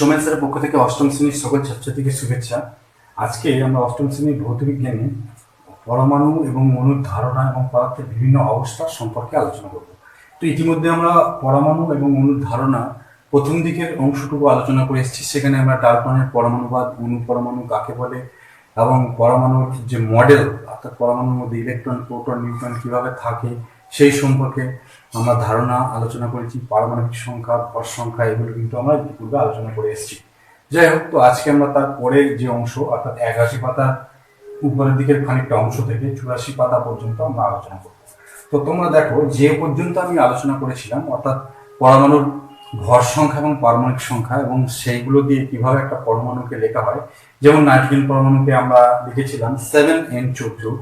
সোমেন স্যারের পক্ষ থেকে অষ্টম শ্রেণীর সকল ছাত্রছাত্রীকে শুভেচ্ছা। আজকে আমরা অষ্টম শ্রেণীর ভৌতবিজ্ঞানে পরমাণু এবং অণুর ধারণা এবং পদার্থের বিভিন্ন অবস্থা সম্পর্কে আলোচনা করব। তো ইতিমধ্যে আমরা পরমাণু এবং অণুর ধারণা প্রথম দিকের অংশটুকু আলোচনা করে এসেছি। সেখানে আমরা ডাল্টনের পরমাণুবাদ, অণু পরমাণু কাকে বলে এবং পরমাণুর যে মডেল অর্থাৎ পরমাণুর মধ্যে ইলেকট্রন, প্রোটন, নিউট্রন কিভাবে থাকে সেই সম্পর্কে আমরা ধারণা আলোচনা করেছি। পারমাণবিক সংখ্যা, ভর সংখ্যা এগুলো কিন্তু আমরা ইতিপূর্বে আলোচনা করে এসেছি। যাই হোক, তো আজকে আমরা তার পরের যে অংশ অর্থাৎ 81 পাতার উপরের দিকের খানিকটা অংশ থেকে 84 পাতা পর্যন্ত আমরা আলোচনা করব। তো তোমরা দেখো, যে পর্যন্ত আমি আলোচনা করেছিলাম অর্থাৎ পরমাণুর ভর সংখ্যা এবং পারমাণবিক সংখ্যা এবং সেইগুলো দিয়ে কিভাবে একটা পরমাণুকে লেখা হয়, যেমন নাইট্রোজেন পরমাণুকে আমরা লিখেছিলাম 7n14,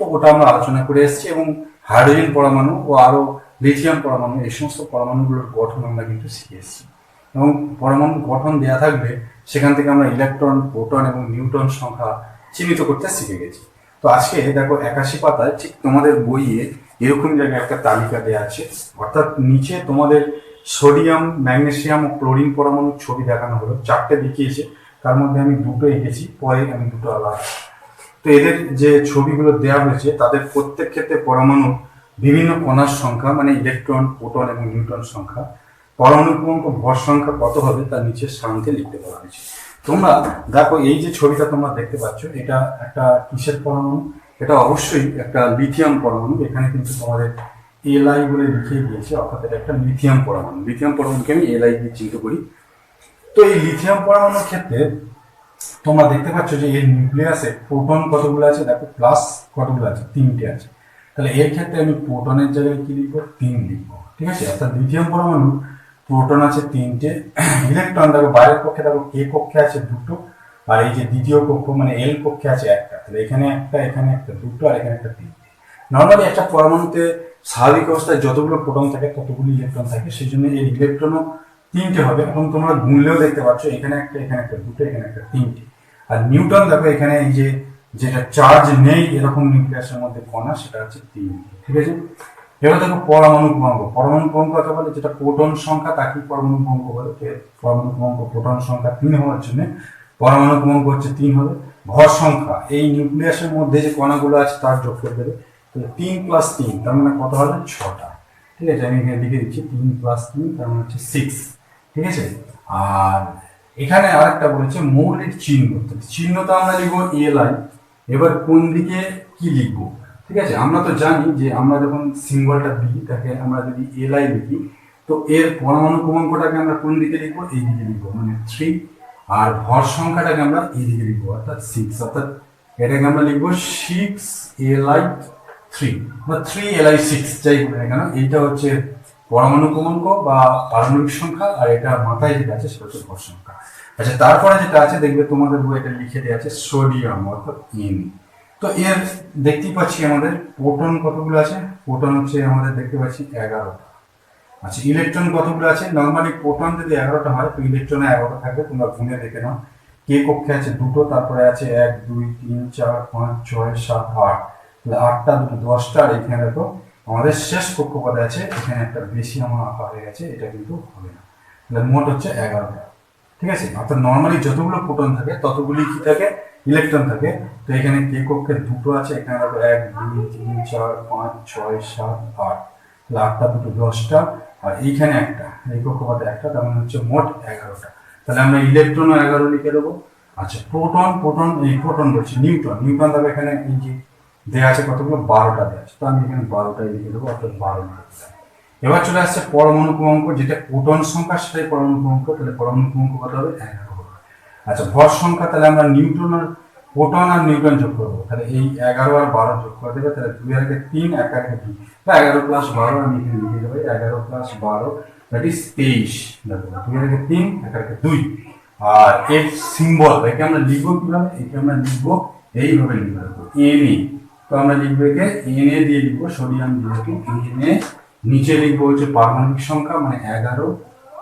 তো ওটা আমরা আলোচনা করে এসেছি। এবং হাইড্রোজেন পরমাণু ও আরো লিথিয়াম পরমাণু, এই সমস্ত পরমাণুগুলোর গঠন আমরা কিন্তু শিখে এসেছি। এবং পরমাণু গঠন দেওয়া থাকবে, সেখান থেকে আমরা ইলেকট্রন, প্রোটন এবং নিউট্রন সংখ্যা চিহ্নিত করতে শিখে গেছি। তো আজকে দেখো 81 পাতায় ঠিক তোমাদের বইয়ে এরকম জায়গায় একটা তালিকা দেওয়া আছে, অর্থাৎ নিচে তোমাদের সোডিয়াম, ম্যাগনেসিয়াম ও ক্লোরিন পরমাণুর ছবি দেখানো হলো। 4টে দেখিয়েছে, তার মধ্যে আমি 2টো এঁকেছি, পরে আমি 2টো আলাদা। তো এদের যে ছবিগুলো দেওয়া হয়েছে তাদের প্রত্যেক ক্ষেত্রে পরমাণু বিভিন্ন কণার সংখ্যা মানে ইলেকট্রন, প্রোটন এবং নিউট্রন সংখ্যা, পরমাণু ক্রমাঙ্ক, ভর সংখ্যা কত হবে তার নিচে সারণীতে লিখতে বলা হয়েছে। তোমরা দেখো, এই যে ছবিটা তোমরা দেখতে পাচ্ছ, এটা একটা কিসের পরমাণু? এটা অবশ্যই একটা লিথিয়াম পরমাণু। এখানে কিন্তু তোমাদের এলআই বলে লিখিয়ে দিয়েছে, অর্থাৎ এটা একটা লিথিয়াম পরমাণু। লিথিয়াম পরমাণুকে আমি এলআই দিয়ে চিহ্নিত করি। তো এই লিথিয়াম পরমাণুর ক্ষেত্রে তোমরা দেখতে পাচ্ছ যে এর নিউক্লিয়াসে প্রোটন কতগুলো আছে, দেখো প্লাস কতগুলো আছে, 3টে আছে। তাহলে এর ক্ষেত্রে আমি প্রোটনের জায়গায় কি লিখবো? 3 লিখবো, ঠিক আছে। অর্থাৎ লিথিয়াম পরমাণু প্রোটন আছে 3টে, ইলেকট্রন দেখো বাইরের পক্ষে, দেখো কে কক্ষে আছে 2টো, আর এই যে দ্বিতীয় কক্ষ মানে এল কক্ষে আছে 1টা। তাহলে এখানে একটা, এখানে একটা, 2টো, আর এখানে একটা 3টে। নর্মালি একটা পরমাণুতে স্বাভাবিক অবস্থায় যতগুলো প্রোটন থাকে ততগুলো ইলেকট্রন থাকে, সেই জন্য এর ইলেকট্রনও 3টে হবে। এখন তোমরা গুনলেও দেখতে পাচ্ছ এখানে একটা, এখানে একটা, 2টো, এখানে একটা, 3টে। আর নিউটন দেখো এখানে এই যে যেটা চার্জ নেই এরকম নিউক্লিয়াসের মধ্যে কণা, সেটা হচ্ছে 3টে, ঠিক আছে। এবার দেখো পরমাণু ক্রমাঙ্ক। পরমাণু ক্রমাঙ্ক কাকে বলে? যেটা প্রোটন সংখ্যা তাকে পরমাণু ক্রমাঙ্ক বলে। পরমাণু ক্রমাঙ্ক প্রোটন সংখ্যা 3 হওয়ার জন্য পরমাণু ক্রমাঙ্ক হচ্ছে 3 হবে। ভর সংখ্যা এই নিউক্লিয়াসের মধ্যে যে কণাগুলো আছে তার যোগ করে দেবে। তাহলে 3 + 3 তার মানে কত হবে? 6টা, ঠিক আছে। আমি এখানে লিখে দিচ্ছি 3 + 3 তার মানে হচ্ছে 6, ঠিক আছে। আর এখানে আরেকটা বলেছে মৌলিক চিহ্ন। চিহ্নটা আমরা লিখবো এলআই। এবার কোন দিকে কি লিখবো, ঠিক আছে। আমরা তো জানি যে আমরা যখন সিম্বলটা দিই তাকে আমরা যদি এলআই লিখি, তো এর পরমাণু ক্রমাঙ্কটাকে আমরা কোন দিকে লিখবো? এই দিকে লিখবো, মানে 3। আর ভর সংখ্যাটাকে আমরা এই দিকে লিখবো, অর্থাৎ 6। অর্থাৎ এটাকে আমরা লিখবো 6li3 বা 3li6, যাই বলে না কেন। এইটা হচ্ছে পরমাণু ক্রমাঙ্ক বা পারমাণবিক সংখ্যা, আর এটা মাথায় যেটা আছে সেটা হচ্ছে ভর সংখ্যা। আচ্ছা, তারপরে যেটা আছে দেখবে তোমাদের বই এটা লিখে দেওয়া আছে সোডিয়াম, অর্থাৎ এন। তো এর দেখতেই পাচ্ছি আমাদের প্রোটন কতগুলো আছে। প্রোটন হচ্ছে আমাদের দেখতে পাচ্ছি 11টা। আচ্ছা, ইলেকট্রন কতগুলো আছে? নর্মালি প্রোটন যদি 11টা হয় তো ইলেকট্রনে 11টা থাকবে। তোমরা গুনে দেখে নাও। কে কক্ষে আছে 2টো, তারপরে আছে 1 2 3 4 5 6 7 8, তাহলে 8টা 2 10টা। আর এখানে দেখো আমাদের শেষ কক্ষপথে আছে, এখানে একটা বেশি আমার আঁকা হয়ে গেছে, এটা কিন্তু হবে না। তাহলে মোট হচ্ছে 11টা, ঠিক আছে। অর্থাৎ নর্মালি যতগুলো প্রোটন থাকে ততগুলি কি থাকে? ইলেকট্রন থাকে। তো এখানে কে কক্ষে 2টো আছে, এখানে দেখো 1 2 3 4 5 6 7 8, তাহলে 8টা 2 10টা, আর এইখানে একটা, এই কক্ষপথে একটা, তার মানে হচ্ছে মোট 11টা। তাহলে আমরা ইলেকট্রনও 11 লিখে দেবো। আচ্ছা, প্রোটন বলছি নিউট্রন। নিউট্রন দেখো এখানে এই যে দেওয়া আছে কতগুলো? 12টা দেওয়া আছে, তো আমি এখানে 12টাই লিখে দেবো, অর্থাৎ 12 লিখে। এবার চলে আসছে পরমাণু ক্রমাঙ্ক, যেটা প্রোটন সংখ্যা সেটাই পরমাণু ক্রমাঙ্ক। তাহলে পরমাণু ক্রমাঙ্ক কত হবে? 11 হবে। আচ্ছা, ভর সংখ্যা, তাহলে আমরা নিউট্রন আর প্রোটন আর নিউট্রন যোগ করবো। তাহলে এই 11 আর 12 যোগ করে দেবে। তাহলে 2 আর 3, 1 আর 2, 11 + 12 আমি এখানে লিখে দেবো। 11 + 12 দ্যাট ইজ 23। দেখো 2 আর 3, 1 আর 2। আর এর সিম্বল একে আমরা লিখবো কিভাবে? একে আমরা লিখবো এইভাবে লিখবো, Na। তো আমরা লিখবো একে Na দিয়ে লিখবো, সোডিয়াম যেহেতু Na। নিচে লিখবো হচ্ছে পারমাণবিক সংখ্যা মানে 11,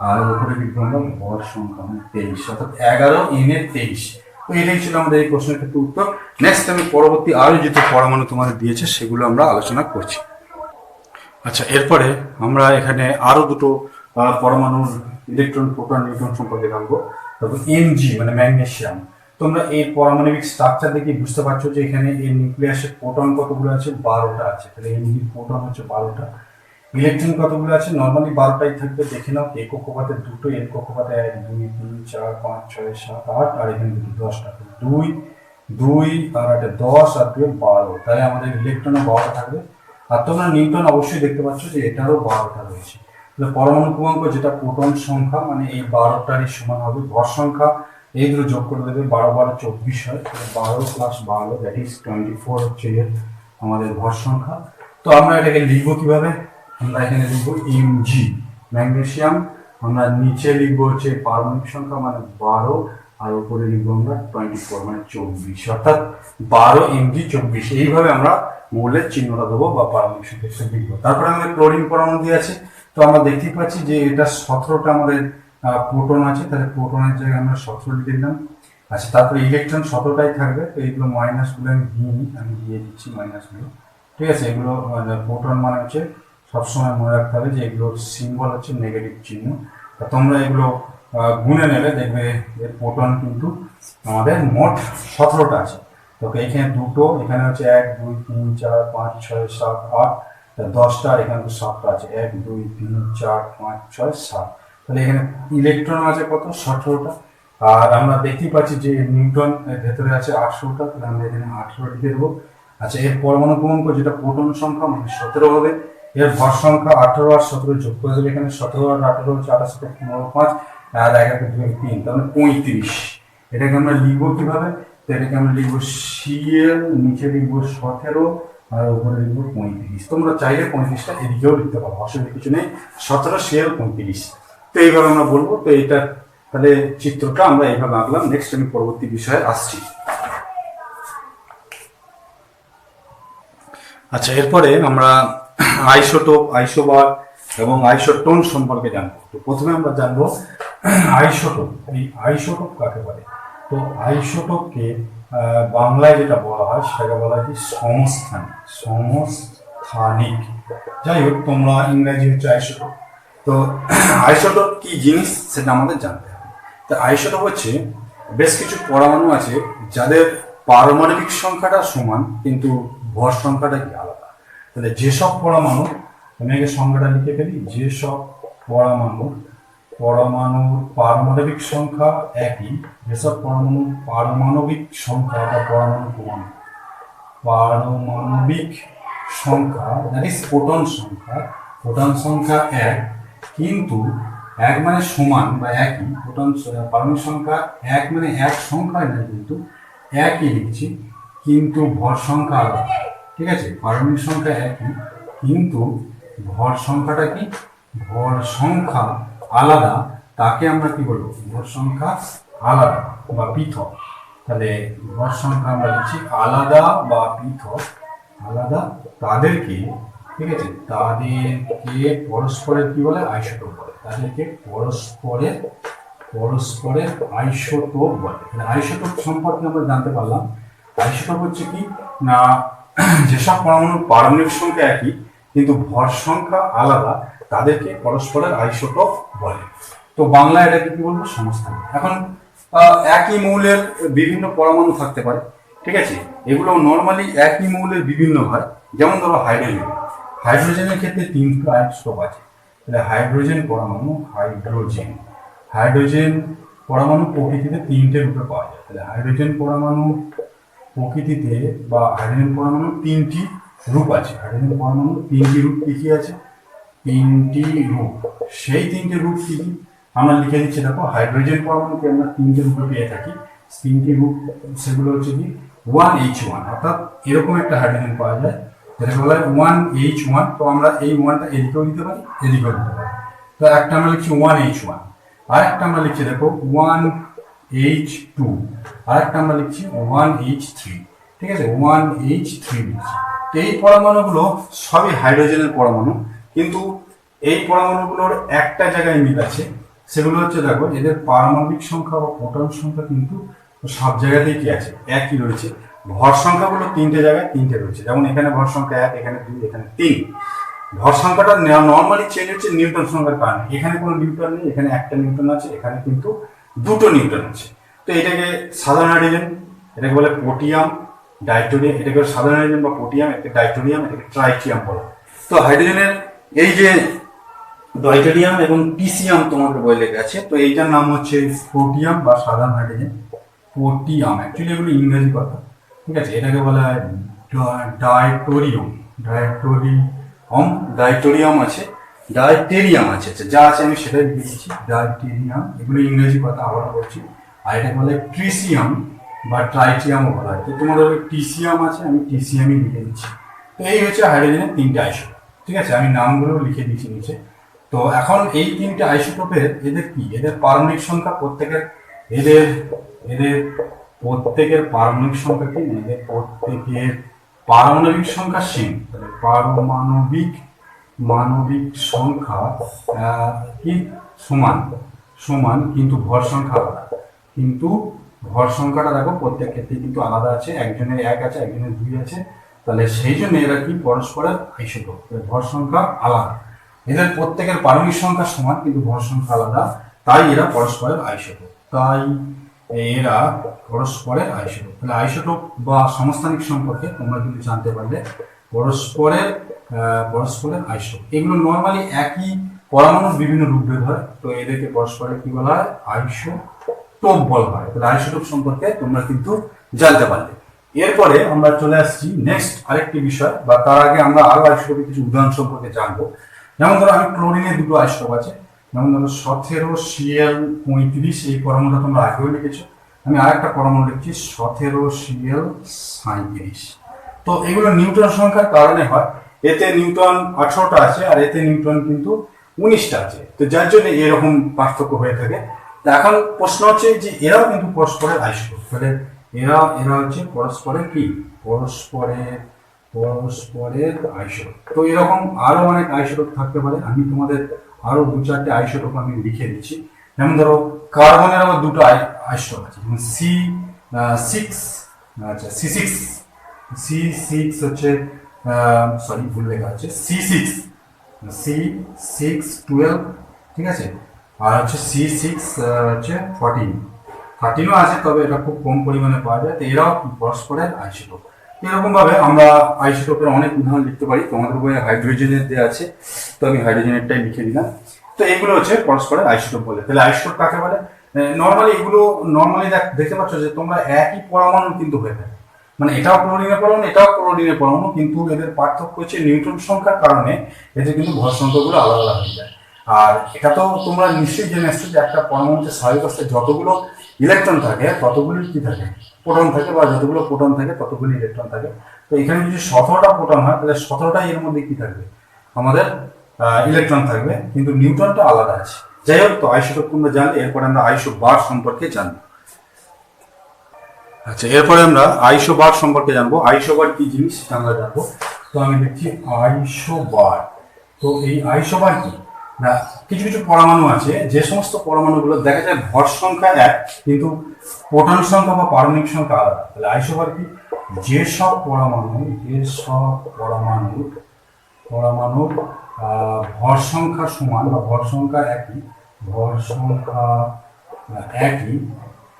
আর উপরে লিখবো আমরা ভর সংখ্যা মানে 23, অর্থাৎ 11 Na 23। তো এটাই ছিল আমাদের এই প্রশ্নের ক্ষেত্রে উত্তর। নেক্সট আমি পরবর্তী আরো যেটা পরমাণু তোমাদের দিয়েছে সেগুলো আমরা আলোচনা করছি। আচ্ছা, এরপরে আমরা এখানে আরো দুটো পরমাণুর ইলেকট্রন, প্রোটন, নিউট্রন সম্পর্কে জানবো। তারপর Mg মানে ম্যাগনেসিয়াম। তোমরা এর পারমাণবিক স্ট্রাকচার দেখে বুঝতে পারছো যে এখানে এর নিউক্লিয়াসে প্রোটন কতগুলো আছে, 12টা আছে। তাহলে Mg প্রোটন হচ্ছে 12টা। ইলেকট্রন কতগুলো আছে, নর্মালি 12টাই থাকবে। দেখে নাও, এ কক্ষপথে দুটো, এর কক্ষপথে 1 2 3 4 5 6 7 8, আর এখানে দুটো 10টা। 2 2 আর 8 10 আর 2 12, তাই আমাদের ইলেকট্রনও 12টা থাকবে। আর তোমরা নিউটন অবশ্যই দেখতে পাচ্ছ যে এটারও 12টা রয়েছে। তাহলে পরমাণু ক্রমাঙ্ক যেটা প্রোটন সংখ্যা মানে এই 12টারই সমান হবে। ভর সংখ্যা এই দুটো যোগ করে দেবে, 12 12 24 হয়। 12 প্লাস 12 দ্যাট ইজ 24 হচ্ছে এর আমাদের ভর সংখ্যা। তো আমরা এটাকে লিখবো কিভাবে, আমরা এখানে লিখবো Mg ম্যাগনেসিয়াম, আমরা নিচে লিখবো হচ্ছে পারমাণবিক সংখ্যা মানে 12, আর উপরে লিখবো আমরা 24 মানে 24, অর্থাৎ 12 Mg 24। এইভাবে আমরা মৌলের চিহ্নটা দেবো বা পারমাণবিক সংখ্যা লিখবো। তারপরে আমাদের ক্লোরিন পরমাণু দিয়ে আছে। তো আমরা দেখতেই পাচ্ছি যে এটা 17টা আমাদের প্রোটন আছে, তাহলে প্রোটনের জায়গায় আমরা 17 লিখে দিলাম। আচ্ছা, তারপরে ইলেকট্রন 17টাই থাকবে। তো এইগুলো মাইনাসগুলো আমি দিয়ে দিচ্ছি মাইনাসগুলো, ঠিক আছে। এগুলো প্রোটন মানে হচ্ছে সবসময় মনে রাখতে হবে যে এগুলোর সিম্বল হচ্ছে নেগেটিভ চিহ্ন। তোমরা এগুলো গুণে নেবে, দেখবে এর প্রোটন কিন্তু আমাদের মোট 17টা আছে। তো এখানে দুটো, এখানে হচ্ছে 1 2 3 4 5 6 7 8, 10টা, আর এখানে তো 7টা আছে, 1 2 3 4 5 6 7। তাহলে এখানে ইলেকট্রন আছে কত, 17টা। আর আমরা দেখতেই পাচ্ছি যে নিউটন ভেতরে আছে 18টা, তাহলে আমরা এখানে 18 লিখে দেবো। আচ্ছা, এর পরমাণু ক্রমাঙ্ক যেটা প্রোটন সংখ্যা মানে 17 হবে। এর ভর সংখ্যা 18 আর 17 যোগ করে দেবে, এখানে 17 আর 18 হচ্ছে 28 15 5, আর 1 1 2 3, তাহলে 35। এটাকে আমরা লিখবো কিভাবে, তো এটাকে আমরা লিখবো Cl, নিচে লিখবো 17 আর উপরে লিখবো 35। তোমরা চাইলে 35টা এদিকেও লিখতে পারো, অসুবিধা কিছু নেই। 17 Cl 35, তো এইভাবে আমরা বলবো। তো এটা তাহলে চিত্রটা আমরা এইভাবে আঁকলাম। নেক্সট আমি পরবর্তী বিষয়ে আসছি। আচ্ছা, এরপরে আমরা আইসোটোপ, আইসোবার এবং আইসোটোন সম্পর্কে জানবো। তো প্রথমে আমরা জানবো আইসোটোপ। এই আইসোটোপ কাকে বলে? তো আইসোটোপকে বাংলায় যেটা বলা হয় সেটাকে বলা হয় কি সমস্থানিক, সমস্থানিক। যাই হোক, তোমরা ইংরেজি হচ্ছে আইসোটোপ। তো আইসোটোপ কি জিনিস সেটা আমাদের জানতে হবে। তো আইসোটোপ হচ্ছে বেশ কিছু পরমাণু আছে যাদের পারমাণবিক সংখ্যাটা সমান কিন্তু ভর সংখ্যাটা কি আলাদা। তাহলে যেসব পরমাণু, আমি আগে সংখ্যাটা লিখে ফেলি, যেসব পরমাণুর পারমাণবিক সংখ্যা একই, যেসব পরমাণুর পারমাণবিক সংখ্যা বা পারমাণবিক সংখ্যা দ্যাট ইজ প্রোটন সংখ্যা 1, কিন্তু 1 মানে সমান বা একই, পারমাণবিক সংখ্যা 1 মানে এক সংখ্যায় না, কিন্তু একই লিখছি, কিন্তু ভর সংখ্যা আলাদা। ঠিক আছে, পারমাণবিক সংখ্যা একই কিন্তু ভর সংখ্যাটা কি, ভর সংখ্যা আলাদা, তাকে আমরা কি বলবো, ভর সংখ্যা আলাদা বা পৃথক। তাহলে ভর সংখ্যা আমরা লিখছি আলাদা বা পৃথক, আলাদা, তাদেরকে, ঠিক আছে, তাদেরকে পরস্পরের কি বলে, আইসোটোপ বলে। তাদেরকে পরস্পরের আইসোটোপ বলে। আইসোটোপ সম্পর্কে আমরা জানতে পারলাম। আইসোটোপ হচ্ছে কি না, যেসব পরমাণুর পারমাণবিক সংখ্যা একই কিন্তু ভর সংখ্যা আলাদা, তাদেরকে পরস্পরের আইসোটোপ বলে। তো বাংলা এটাকে কি বলবো, সমস্থানিক। এখন একই মৌলের বিভিন্ন পরমাণু থাকতে পারে, ঠিক আছে, এগুলো নর্মালি একই মৌলের বিভিন্ন হয়। যেমন ধরো হাইড্রোজেনের ক্ষেত্রে 3টা আইসোটোপ আছে। তাহলে হাইড্রোজেন পরমাণু প্রকৃতিতে 3টে রূপে পাওয়া যায়। তাহলে হাইড্রোজেন পরমাণু প্রকৃতিতে বা হাইড্রোজেন পরমাণু 3টি রূপ আছে। হাইড্রোজেন পরমাণু 3টি রূপ কি আছে, 3টি রূপ। সেই 3টে রূপ কি কি আমরা লিখে দিচ্ছি। দেখো, হাইড্রোজেন পরমাণুকে আমরা 3টে রূপে পেয়ে থাকি। 3টি রূপ সেগুলো হচ্ছে কি 1H1, অর্থাৎ এরকম একটা হাইড্রোজেন পাওয়া যায় যেটাকে বলা হয় 1H1। তো আমরা এই 1টা এদিকেও দিতে পারি, এদিকেও দিতে পারি। তো একটা আমরা লিখছি 1H1, আর একটা আমরা লিখছি দেখো 1H2, আর একটা আমরা লিখছি 1H3। ঠিক আছে, 1H3 লিখছি। এই পরমাণুগুলো সবই হাইড্রোজেনের পরমাণু, কিন্তু এই পরমাণুগুলোর একটা জায়গায় মিল আছে। সেগুলো হচ্ছে, দেখো, এদের পারমাণবিক সংখ্যা বা প্রোটন সংখ্যা কিন্তু সব জায়গাতেই কি আছে, একই রয়েছে। ভর সংখ্যাগুলো 3টে জায়গায় 3টে রয়েছে। যেমন এখানে ভর সংখ্যা 1, এখানে 2, এখানে 3। ভর সংখ্যাটা নর্মালি চেঞ্জ হচ্ছে নিউটন সংখ্যার কারণে। এখানে কোনো নিউটন নেই, এখানে একটা নিউটন আছে, এখানে কিন্তু দুটো নিউট্রন আছে। তো এটাকে সাধারণ হাইড্রোজেন, এটাকে বলে পোটিয়াম, ডাইটোরিয়াম, এটাকে সাধারণ হাইড্রোজেন বা পোটিয়াম, এটাকে ডাইটোরিয়াম, এটাকে ট্রাইটিয়াম বলা হয়। তো হাইড্রোজেনের এই যে ডাইটোরিয়াম এবং পিসিয়াম তোমাদের বই লেখা আছে, তো এইটার নাম হচ্ছে পোটিয়াম বা সাধারণ হাইড্রোজেন, পোটিয়াম। অ্যাকচুয়ালি এগুলো ইংরেজি কথা, ঠিক আছে। এটাকে বলা হয় ডাইটোরিয়াম, ডাইটোরিয়াম আছে, ডাইটেরিয়াম আছে, আচ্ছা যা আছে আমি সেটাই লিখে দিচ্ছি, ডাইটেরিয়াম, এগুলো ইংরেজি কথা আবার বলছি। আর এটাকে বলে ট্রিসিয়াম বা ট্রাইটিয়ামও বলা হয়। তো তোমাদের টিসিয়াম আছে, আমি টিসিয়ামই লিখে দিচ্ছি। তো এই হচ্ছে হাইড্রোজেনের তিনটে আইসোটোপ, ঠিক আছে, আমি নামগুলো লিখে দিচ্ছি নিচে। তো এখন এই তিনটে আইসোটোপের এদের কি, এদের পারমাণবিক সংখ্যা প্রত্যেকের, এদের এদের প্রত্যেকের পারমাণবিক সংখ্যা কি, এদের প্রত্যেকের পারমাণবিক সংখ্যা সেম, তাহলে মানবিক সংখ্যা কি সমান সমান, কিন্তু ভর সংখ্যা আলাদা। কিন্তু ভর সংখ্যাটা দেখো প্রত্যেক ক্ষেত্রে কিন্তু আলাদা আছে, একজনের 1 আছে, একজনের 2 আছে, তাহলে সেই জন্য এরা কি পরস্পরের আইসোটোপ, ভর সংখ্যা আলাদা। এদের প্রত্যেকের পারমাণবিক সংখ্যা সমান কিন্তু ভর সংখ্যা আলাদা, তাই এরা পরস্পরের আইসোটোপ, তাহলে আইসোটোপ বা সমস্থানিক সম্পর্কে তোমরা কিন্তু জানতে পারলে পরস্পরের আইসোটোপ। এগুলো নর্মালি একই পরমাণুর বিভিন্ন রূপভেদ হয়, তো এদেরকে পরস্পরের কি বলা হয়, আইসোটোপ বলা হয়। তাহলে আইসোটোপ সম্পর্কে তোমরা কিন্তু জানতে পারলে। এরপরে আমরা চলে আসছি নেক্সট আরেকটি বিষয়, বা তার আগে আমরা আরো আইসোটোপের কিছু উদাহরণ সম্পর্কে জানবো। যেমন ধরো আমি ক্লোরিনের দুটো আইসোটোপ আছে, যেমন ধরো 17Cl35, এই পরমাণুটা তোমরা আগেও লিখেছো। আমি আরেকটা পরমাণু লিখছি 17Cl37। তো এগুলো নিউট্রন সংখ্যার কারণে হয়, এতে নিউট্রন 18টা আছে আর এতে নিউট্রন কিন্তু 19টা আছে, তো যার জন্য এরকম পার্থক্য হয়ে থাকে। তা এখন প্রশ্ন হচ্ছে যে এরাও কিন্তু পরস্পরের আইসোটোপ, তাহলে এরা হচ্ছে পরস্পরের কি, পরস্পরের আইসোটোপ। তো এরকম আরো অনেক আইসোটোপ থাকতে পারে, আমি তোমাদের আরো 2-4টে আইসোটোপ আমি লিখে দিচ্ছি। যেমন ধরো কার্বনের আবার দুটো আইসোটোপ আছে, যেমন C6, আচ্ছা C6 হচ্ছে সরি ভুল লেখা আছে, C612, ঠিক আছে। আর হচ্ছে C6 হচ্ছে 13ও আছে, তবে এটা খুব কম পরিমাণে পাওয়া যায়। তো এরাও পরস্পরের আইসোটোপ। এরকম ভাবে আমরা আইসোটোপের অনেক উদাহরণ লিখতে পারি। তোমাদের বইয়ে হাইড্রোজেনের দেওয়া আছে, তো আমি হাইড্রোজেনেরটাই লিখে দিলাম। তো এগুলো হচ্ছে পরস্পরের আইসোটোপ বলে। তাহলে আইসোটোপ কাকে বলে? নর্মালি দেখতে পাচ্ছ যে তোমরা একই পরমাণু কিন্তু হয়ে থাকে, মানে এটাও ক্লোরিনের পরমাণু, এটাও ক্লোরিনের পরমাণু, কিন্তু এদের পার্থক্য হচ্ছে নিউট্রন সংখ্যার কারণে এদের কিন্তু ভর সংখ্যাগুলো আলাদা আলাদা হয়ে যায়। আর এটা তো তোমরা নিশ্চয়ই জেনে এসছো যে একটা পরমাণুতে স্বাভাবিক অবস্থায় যতগুলো ইলেকট্রন থাকে ততগুলি কি থাকে, প্রোটন থাকে, বা যতগুলো প্রোটন থাকে ততগুলি ইলেকট্রন থাকে। তো এখানে যদি 17টা প্রোটন হয়, তাহলে 17টাই এর মধ্যে কি থাকবে, আমাদের ইলেকট্রন থাকবে, কিন্তু নিউট্রনটা আলাদা আছে। যাই হোক, তো আইসোটোপ তোমরা জানলে, এরপরে আমরা আইসোবার সম্পর্কে জানবো। আচ্ছা, এরপরে আমরা আইসোবার সম্পর্কে জানবো। আইসোবার কি জিনিস আমরা জানবো। তো আমি দেখছি আইসোবার। তো এই আইসোবার কি না, কিছু কিছু পরমাণু আছে, যে সমস্ত পরমাণুগুলো দেখা যায় ভর সংখ্যা এক, কিন্তু প্রোটন সংখ্যা বা পারমাণবিক সংখ্যা আলাদা। তাহলে আইসোবার কি, যেসব পরমাণুর ভর সংখ্যা সমান বা ভর সংখ্যা একই,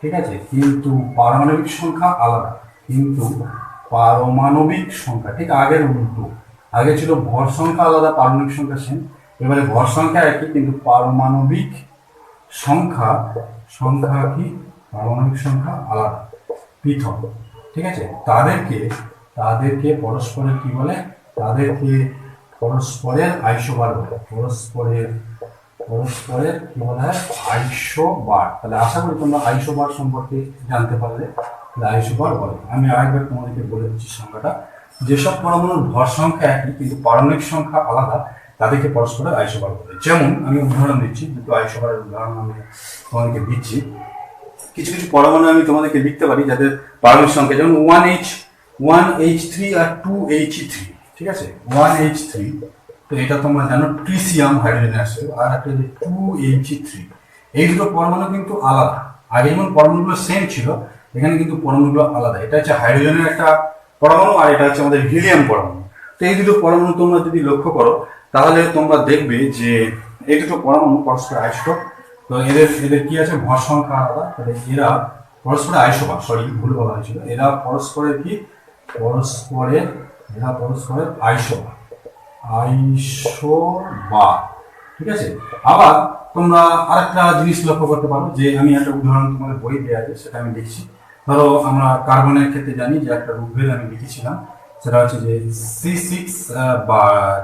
ঠিক আছে, কিন্তু পারমাণবিক সংখ্যা আলাদা। ঠিক আগের উল্টো, আগে ছিল ভর সংখ্যা আলাদা, পারমাণবিক সংখ্যা সেম। এবারে ভর সংখ্যা একই কিন্তু পারমাণবিক সংখ্যা আলাদা, পৃথক, ঠিক আছে। তাদেরকে পরস্পরের কি বলে, তাদেরকে পরস্পরের আইসোবার বলে, পরস্পরের কি বলা হয়, আইসোবার। তাহলে আশা করি তোমরা আইসোবার সম্পর্কে জানতে পারলে। আইসোবার বলে, আমি আরেকবার তোমাদেরকে বলে দিচ্ছি সংখ্যাটা। যেসব পরমাণুর ভর সংখ্যা একই কিন্তু পারমাণবিক সংখ্যা আলাদা, তাদেরকে পরস্পরের আইসোবার বলে। যেমন আমি উদাহরণ দিচ্ছি, দুটো আইসোবারের উদাহরণ আমি তোমাদেরকে দিচ্ছি। কিছু কিছু পরমাণু আমি তোমাদেরকে লিখতে পারি যাদের পারমাণবিক সংখ্যা, যেমন 1H3 আর 2He3, ঠিক আছে, 1H3, তো এটা তোমরা জানো ট্রিসিয়াম হাইড্রোজেন আছে, আর একটা যে 2He3। এই দুটো পরমাণু কিন্তু আলাদা। আগে যেমন পরমাণুগুলো সেম ছিল, এখানে কিন্তু পরমাণুগুলো আলাদা। এটা হচ্ছে হাইড্রোজেনের একটা পরমাণু, আর এটা হচ্ছে আমাদের হিলিয়াম পরমাণু। তো এই দুটো পরমাণু তোমরা যদি লক্ষ্য করো, তাহলে তোমরা দেখবে যে এই দুটো পরমাণু পরস্পর আইসোটোপ, তো এদের এদের কি আছে, ভর সংখ্যা আলাদা, তাহলে এরা পরস্পরের আইসোবার, সরি ভুল বলা হয়েছিল, এরা পরস্পরের কি, পরস্পরের, এরা পরস্পরের আইসোবার, আইসোবার, ঠিক আছে। আবার তোমরা আরেকটা জিনিস লক্ষ্য করতে পারো, যে আমি একটা উদাহরণ তোমাদের বই দেওয়া আছে সেটা আমি লিখছি। ধরো আমরা কার্বনের ক্ষেত্রে জানি যে একটা রূপভেদ আমি লিখেছিলাম, সেটা হচ্ছে যে C6 বা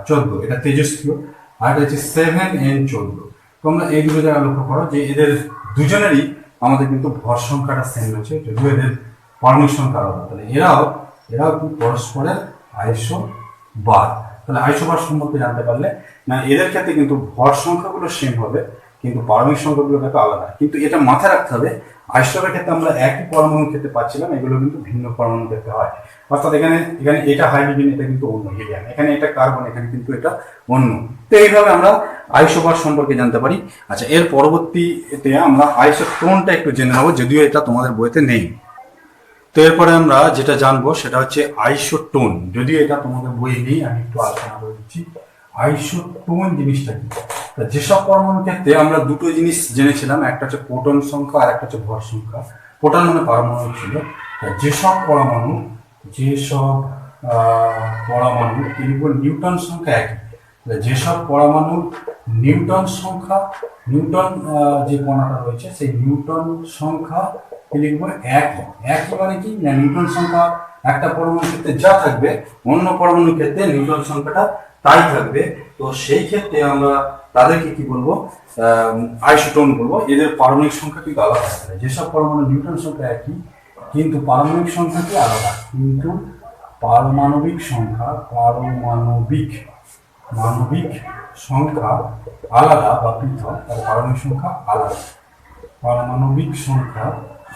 14, এটা তেজস্ক্রিয়, আর এটা হচ্ছে 7N14। তোমরা এই দুটো জায়গা লক্ষ্য করো যে এদের দুজনেরই আমাদের কিন্তু ভর সংখ্যাটা সেম রয়েছে, যদিও এদের পারমাণবিক সংখ্যা আলাদা। তাহলে এরাও কি পরস্পরের আইসোবার। তাহলে আইসোবার সম্পর্কে জানতে পারলে না, এদের ক্ষেত্রে কিন্তু ভর সংখ্যাগুলো সেম হবে, কিন্তু পারমাণবিক সংখ্যাগুলো কিন্তু আলাদা। কিন্তু এটা মাথায় রাখতে হবে, আইসোবারের ক্ষেত্রে আমরা একই পরমাণু ক্ষেত্রে পাচ্ছিলাম, এগুলো কিন্তু ভিন্ন পরমাণু ক্ষেত্রে হয়। অর্থাৎ এখানে এখানে এটা হাইড্রোজেন, এটা কিন্তু অন্য হিলিয়াম, এখানে এটা কার্বন, এখানে কিন্তু এটা অন্য। তো এইভাবে আমরা আইসোবার সম্পর্কে জানতে পারি। আচ্ছা, এর পরবর্তীতে আমরা আইসোটোনটা একটু জেনে নেবো, যদিও এটা তোমাদের বইতে নেই। তো এরপরে আমরা যেটা জানবো সেটা হচ্ছে আইসোটোন, যদিও এটা তোমাদের বই নেই, আমি একটু আলোচনা করে দিচ্ছি। আইসোটোন জিনিসটা কি? যেসব পরমাণুর ক্ষেত্রে আমরা দুটো জিনিস জেনেছিলাম, একটা হচ্ছে প্রোটন সংখ্যা আর একটা হচ্ছে ভর সংখ্যা। প্রোটন মানে পারমাণু ছিল। যেসব পরমাণু কিন্তু নিউটন সংখ্যা একই, যেসব পরমাণুর নিউটন সংখ্যা, নিউটন যে কণাটা রয়েছে সেই নিউটন সংখ্যা লিখবো একই। একই মানে কি, না নিউটন সংখ্যা একটা পরমাণুর ক্ষেত্রে যা থাকবে অন্য পরমাণুর ক্ষেত্রে নিউটন সংখ্যাটা তাই থাকবে। তো সেই ক্ষেত্রে আমরা তাদেরকে কি বলবো, আইসোটোন বলবো। এদের পারমাণবিক সংখ্যা কিন্তু আলাদা থাকবে। যেসব পরমাণু নিউটন সংখ্যা একই কিন্তু পারমাণবিক সংখ্যা কি আলাদা, কিন্তু পারমাণবিক সংখ্যা মানবিক সংখ্যা আলাদা বা পৃথক, তার পারমাণবিক সংখ্যা আলাদা, পারমাণবিক সংখ্যা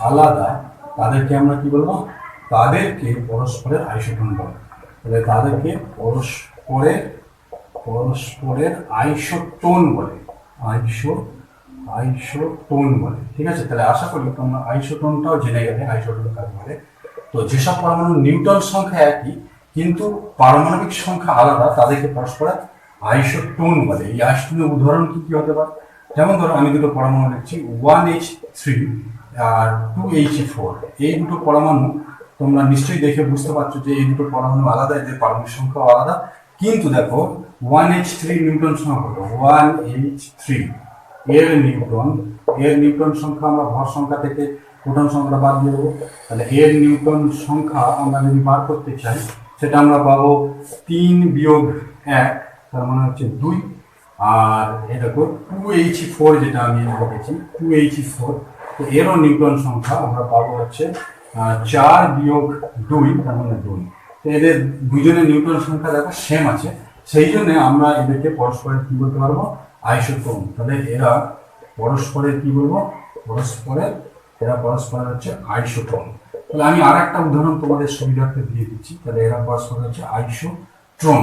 আলাদা, তাদেরকে আমরা কি বলবো, তাদেরকে পরস্পরের আইসোটোন বলে। তাহলে তাদেরকে পরস্পরের আইসোটোন বলে, আইসোটোন বলে, ঠিক আছে। তাহলে আশা করি তোমরা আইসোটোনটাও জেনে গেলে, আইসোটোন কাকে বলে। তো যেসব পরমাণু নিউটন সংখ্যা একই কিন্তু পারমাণবিক সংখ্যা আলাদা, তাদেরকে পরস্পরের আইসোটোন বলে। এই আইসোটোনের উদাহরণ কি কি হতে পারে? যেমন ধরো আমি দুটো পরমাণু লিখছি, 1H3 আর 2He4। এই দুটো পরমাণু তোমরা নিশ্চয়ই দেখে বুঝতে পারছো যে এই দুটো পরমাণু আলাদা, এদের পারমাণবিক সংখ্যা আলাদা। কিন্তু দেখো 1H3 নিউটন সংখ্যা কত, 1H3 এর নিউটন সংখ্যা আমরা ভর সংখ্যা থেকে প্রোটন সংখ্যাটা বাদ দিয়ে দেবো। তাহলে এর নিউটন সংখ্যা আমরা যদি বার করতে চাই, সেটা আমরা পাবো 3-1, তার মানে হচ্ছে 2। আর এই দেখো 2He4 যেটা আমি লিখেছি, 2He4, তো এরও নিউটন সংখ্যা আমরা পাবো হচ্ছে 4-2, তার মানে 2। তো এদের দুজনের নিউটন সংখ্যা দেখো সেম আছে, সেই জন্য আমরা এদেরকে পরস্পরের কি বলতে পারবো, আইসোটোন। তাহলে এরা পরস্পরের কি বলবো, এরা পরস্পরের হচ্ছে আইসোটোন। তাহলে আমি আর একটা উদাহরণ তোমাদের সুবিধার্থে দিয়ে দিচ্ছি। তাহলে এরা পরস্পর হচ্ছে আইসোটোন,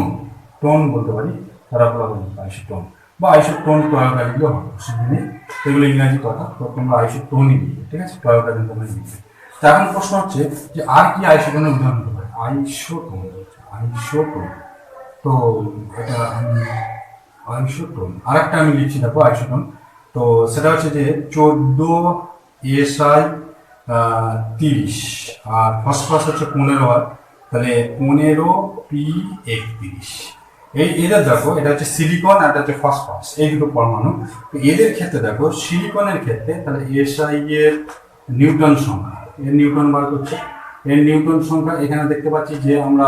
টোন বলতে পারি, তারা বলা বলতে আইসোটোন বা আইসোটোন প্রয়োগকারীগুলো হবে, অসুবিধা নেই, এগুলো ইংরাজি কথা। তো তোমরা আইসোটোনই দিবে, ঠিক আছে, প্রয়োগকারী তোমরা দিবে। তো এখন প্রশ্ন হচ্ছে যে আর কি আইসোটোনের উদাহরণ হতে পারে? আইসোটোন, তো এটা আমি আইসোটোন আর একটা আমি লিখছি, দেখো আইসোটোন। তো সেটা হচ্ছে যে 14Si30 আর ফসফরাস হচ্ছে 15 হয়, তাহলে 15P31। এদের দেখো, এটা হচ্ছে সিলিকন আর এটা হচ্ছে ফসফরাস, এই দুটো পরমাণু। তো এদের ক্ষেত্রে দেখো, সিলিকনের ক্ষেত্রে তাহলে Si এর নিউটন সংখ্যা, এর নিউটন বার করছে। এর নিউটন সংখ্যা এখানে দেখতে পাচ্ছি যে আমরা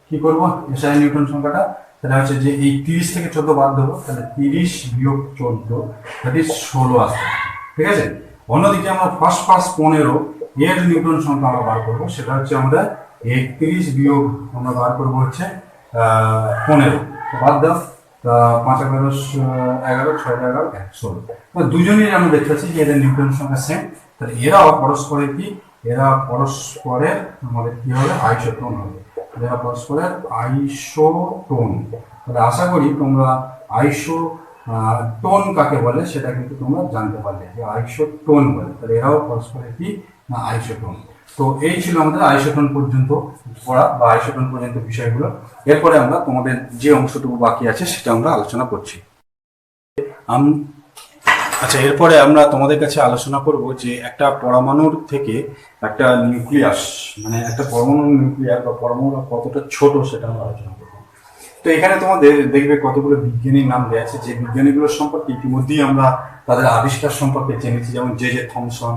কি করব, Si নিউটন সংখ্যাটা সেটা হচ্ছে যে এই 30 থেকে 14 বাদ দেবো, তাহলে 30-14 দ্যাট ইজ 16 আসবে, ঠিক আছে। অন্যদিকে আমরা ফসফরাস 15 এর নিউটন সংখ্যা আমরা বার করবো, সেটা হচ্ছে আমরা 31 আমরা বার করবো হচ্ছে 15, বাদ দাও 5-11, 6-11, 16। দুজনেই আমরা দেখতে পাচ্ছি যে এদের নিউটন সংখ্যা সেম। তাহলে এরাও পরস্পরের কি, এরা পরস্পরের আমাদের কি হবে, আইসোটোন হবে। এরা পরস্পরের আইসোটোন। তাহলে আশা করি তোমরা আইসোটোন কাকে বলে সেটা কিন্তু তোমরা জানতে পারলে, যে আইসোটোন বলে। তাহলে এরাও পরস্পরের কি, না আইসোটোন। তো এই ছিল আমাদের আইসোটোন পর্যন্ত পড়া বা আইসোটোন পর্যন্ত বিষয়গুলো। এরপরে আমরা তোমাদের যে অংশটুকু বাকি আছে সেটা আমরা আলোচনা করছি। আচ্ছা, এরপরে আমরা তোমাদের কাছে আলোচনা করব যে একটা পরমাণুর থেকে একটা নিউক্লিয়াস, মানে একটা পরমাণুর নিউক্লিয়াস বা পরমাণু কতটা ছোট সেটা আমরা আলোচনা করবো। তো এখানে তোমাদের দেখবে কতগুলো বিজ্ঞানীর নাম দেওয়া আছে, যে বিজ্ঞানীগুলোর সম্পর্কে ইতিমধ্যেই আমরা তাদের আবিষ্কার সম্পর্কে জেনেছি। যেমন জে থমসন,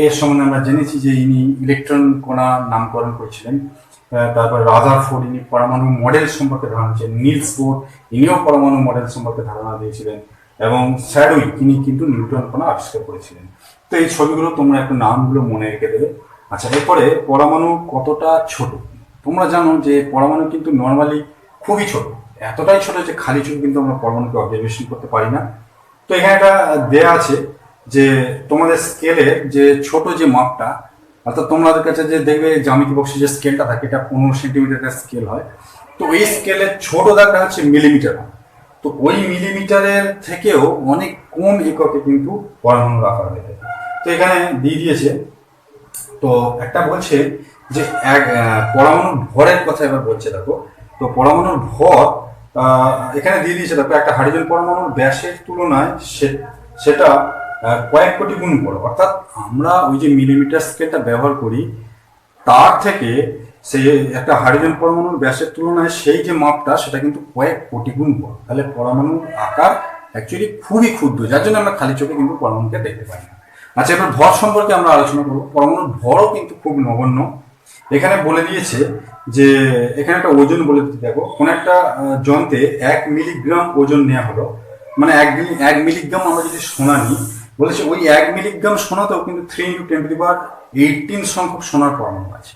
এর সম্বন্ধে আমরা জেনেছি যে ইনি ইলেকট্রন কণা নামকরণ করেছিলেন। তারপর রাদারফোর্ড, ইনি পরমাণু মডেল সম্পর্কে ধারণা দিয়েছিলেন। নিলস বোর, ইনিও পরমাণু মডেল সম্পর্কে ধারণা দিয়েছিলেন। এবং স্যাডউইক, তিনি কিন্তু নিউট্রন কণা আবিষ্কার করেছিলেন। তো এই ছবিগুলো তোমরা একটু নামগুলো মনে রেখে দেবে। আচ্ছা, এরপরে পরমাণু কতটা ছোট। তোমরা জানো যে পরমাণু কিন্তু নর্মালি খুবই ছোট, এতটাই ছোট যে খালি চোখে কিন্তু আমরা পরমাণুকে অবজারভেশন করতে পারি না। তো এখানে একটা দেয়া আছে যে তোমাদের স্কেলের যে ছোট যে মাপটা, অর্থাৎ তোমাদের কাছে যে দেখবে জ্যামিতি বক্সে যে স্কেলটা থাকে, এটা 15 সেন্টিমিটারের স্কেল হয়। তো এই স্কেলের ছোট দাগটা হচ্ছে মিলিমিটার। তো ওই মিলিমিটারের থেকেও অনেক কম এককে কিন্তু পরমাণুর আকার হয়ে থাকে। তো এখানে দিয়ে দিয়েছে, তো একটা বলছে যে এক পরমাণুর ভরের কথা এবার বলছে, দেখো। তো পরমাণুর ভর এখানে দিয়ে দিয়েছে, দেখো, একটা হাইড্রোজেন পরমাণুর ব্যাসের তুলনায় সেটা কয়েক কোটি গুণ বড়। অর্থাৎ আমরা ওই যে মিলিমিটার স্কেলটা ব্যবহার করি, তার থেকে সেই একটা হাইড্রোজেন পরমাণুর ব্যাসের তুলনায় সেই যে মাপটা, সেটা কিন্তু কয়েক কোটি গুণ বড়। তাহলে পরমাণুর আকার অ্যাকচুয়ালি খুবই ক্ষুদ্র, যার জন্য আমরা খালি চোখে কিন্তু পরমাণুকে দেখতে পাই না। আচ্ছা, এবার ভর সম্পর্কে আমরা আলোচনা করবো। পরমাণুর ভরও কিন্তু খুব নগণ্য। এখানে বলে দিয়েছে যে এখানে একটা ওজন বলে দিতে, দেখো, কোন একটা যন্ত্রে 1 মিলিগ্রাম ওজন নেওয়া হলো, মানে 1 মিলিগ্রাম আমরা যদি সোনা নিই, বলেছে ওই 1 মিলিগ্রাম সোনাতেও কিন্তু 3 × 10⁻18 সংখ্যক সোনার পরমাণু আছে।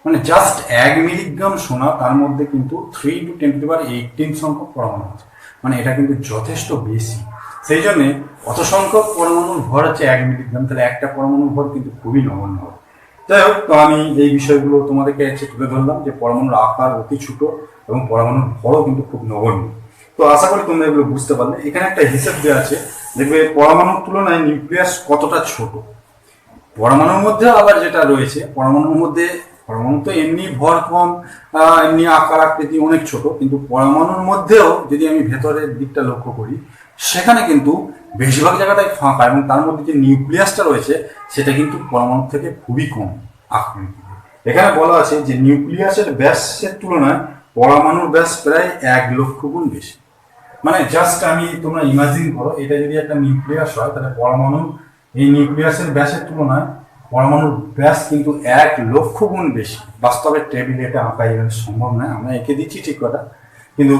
মানে জাস্ট 1 মিলিগ্রাম সোনা, তার মধ্যে কিন্তু 3 × 10⁻18 সংখ্যক পরমাণু আছে। মানে এটা কিন্তু যথেষ্ট বেশি। সেই জন্য অত সংখ্যক পরমাণুর ভর হচ্ছে 1 মিলিগ্রাম, তাহলে একটা পরমাণুর ভর কিন্তু খুবই নগণ্য হবে। যাই হোক, তো আমি এই বিষয়গুলো তোমাদেরকে তুলে ধরলাম যে পরমাণুর আকার অতি ছোট এবং পরমাণুর ভরও কিন্তু খুব নগণ্য। তো আশা করি তোমরা এগুলো বুঝতে পারলে। এখানে একটা হিসেব দেওয়া আছে, দেখবে পরমাণুর তুলনায় নিউক্লিয়াস কতটা ছোট। পরমাণুর মধ্যে আবার যেটা রয়েছে, পরমাণু তো এমনি ভর কম, এমনি আকার আকৃতি অনেক ছোট, কিন্তু পরমাণুর মধ্যেও যদি আমি ভেতরের দিকটা লক্ষ্য করি, সেখানে কিন্তু বেশিরভাগ জায়গাটাই ফাঁকা, এবং তার মধ্যে যে নিউক্লিয়াসটা রয়েছে সেটা কিন্তু পরমাণুর থেকে খুবই কম আকৃতি। এখানে বলা আছে যে নিউক্লিয়াসের ব্যাসের তুলনায় পরমাণুর ব্যাস প্রায় 1 লক্ষ গুণ বেশি। মানে জাস্ট তোমরা ইমাজিন করো, এটা যদি একটা নিউক্লিয়াস হয়, তাহলে পরমাণু এই নিউক্লিয়াসের ব্যাসের তুলনায় পরমাণুর ব্যাস কিন্তু 1 লক্ষ গুণ বেশি। বাস্তবে টেবিলে এটা আঁকা এখানে সম্ভব নয়, আমরা এঁকে দিচ্ছি ঠিক কথা, কিন্তু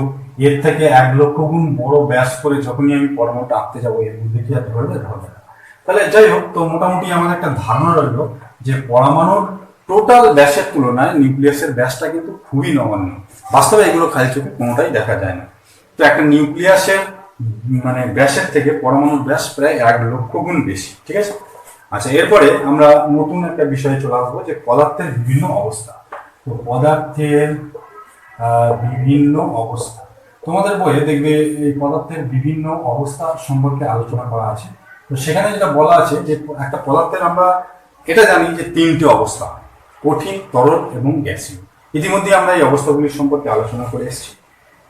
এর থেকে 1 লক্ষ গুণ বড় ব্যাস করে যখনই আমি পরমাণুটা আঁকতে যাবো, এর মধ্যে কি আর ধরবে না। তাহলে যাই হোক, তো মোটামুটি আমাদের একটা ধারণা রইল যে পরমাণুর টোটাল ব্যাসের তুলনায় নিউক্লিয়াসের ব্যাসটা কিন্তু খুবই নগণ্য। বাস্তবে এগুলো খালি চোখে কোনোটাই দেখা যায় না। তো একটা নিউক্লিয়াসের মানে ব্যাসের থেকে পরমাণুর ব্যাস প্রায় 1 লক্ষ গুণ বেশি, ঠিক আছে। আচ্ছা, এরপরে আমরা নতুন একটা বিষয়ে চলে আসবো, যে পদার্থের বিভিন্ন অবস্থা। তো পদার্থের বিভিন্ন অবস্থা, তোমাদের বইয়ে দেখবে এই পদার্থের বিভিন্ন অবস্থা সম্পর্কে আলোচনা করা আছে। তো সেখানে যেটা বলা আছে যে একটা পদার্থের আমরা এটা জানি যে 3টি অবস্থা: কঠিন, তরল এবং গ্যাসীয়। ইতিমধ্যে আমরা এই অবস্থাগুলির সম্পর্কে আলোচনা করে এসেছি।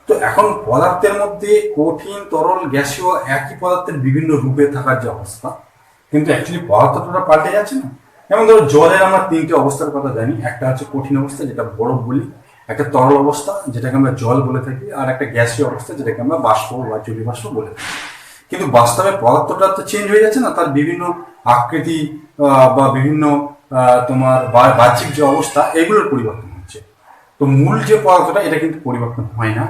তো এখন পদার্থের মধ্যে কঠিন, তরল, গ্যাসীয় একই পদার্থের বিভিন্ন রূপে থাকার যে অবস্থা, কিন্তু অ্যাকচুয়ালি পদার্থটা পাল্টে যাচ্ছে না। যেমন ধরো, জলের আমরা 3টি অবস্থার কথা জানি। একটা হচ্ছে কঠিন অবস্থা, যেটা বরফ বলি; একটা তরল অবস্থা, যেটাকে আমরা জল বলে থাকি; আর একটা গ্যাসীয় অবস্থা, যেটাকে আমরা বাষ্প বা জলীয়বাষ্প বলে থাকি। কিন্তু বাস্তবে পদার্থটা তো চেঞ্জ হয়ে যাচ্ছে না, তার বিভিন্ন আকৃতি বা বিভিন্ন তোমার বাহ্যিক যে অবস্থা, এগুলোর পরিবর্তন হচ্ছে। তো মূল যে পদার্থটা, এটা কিন্তু পরিবর্তন হয় না।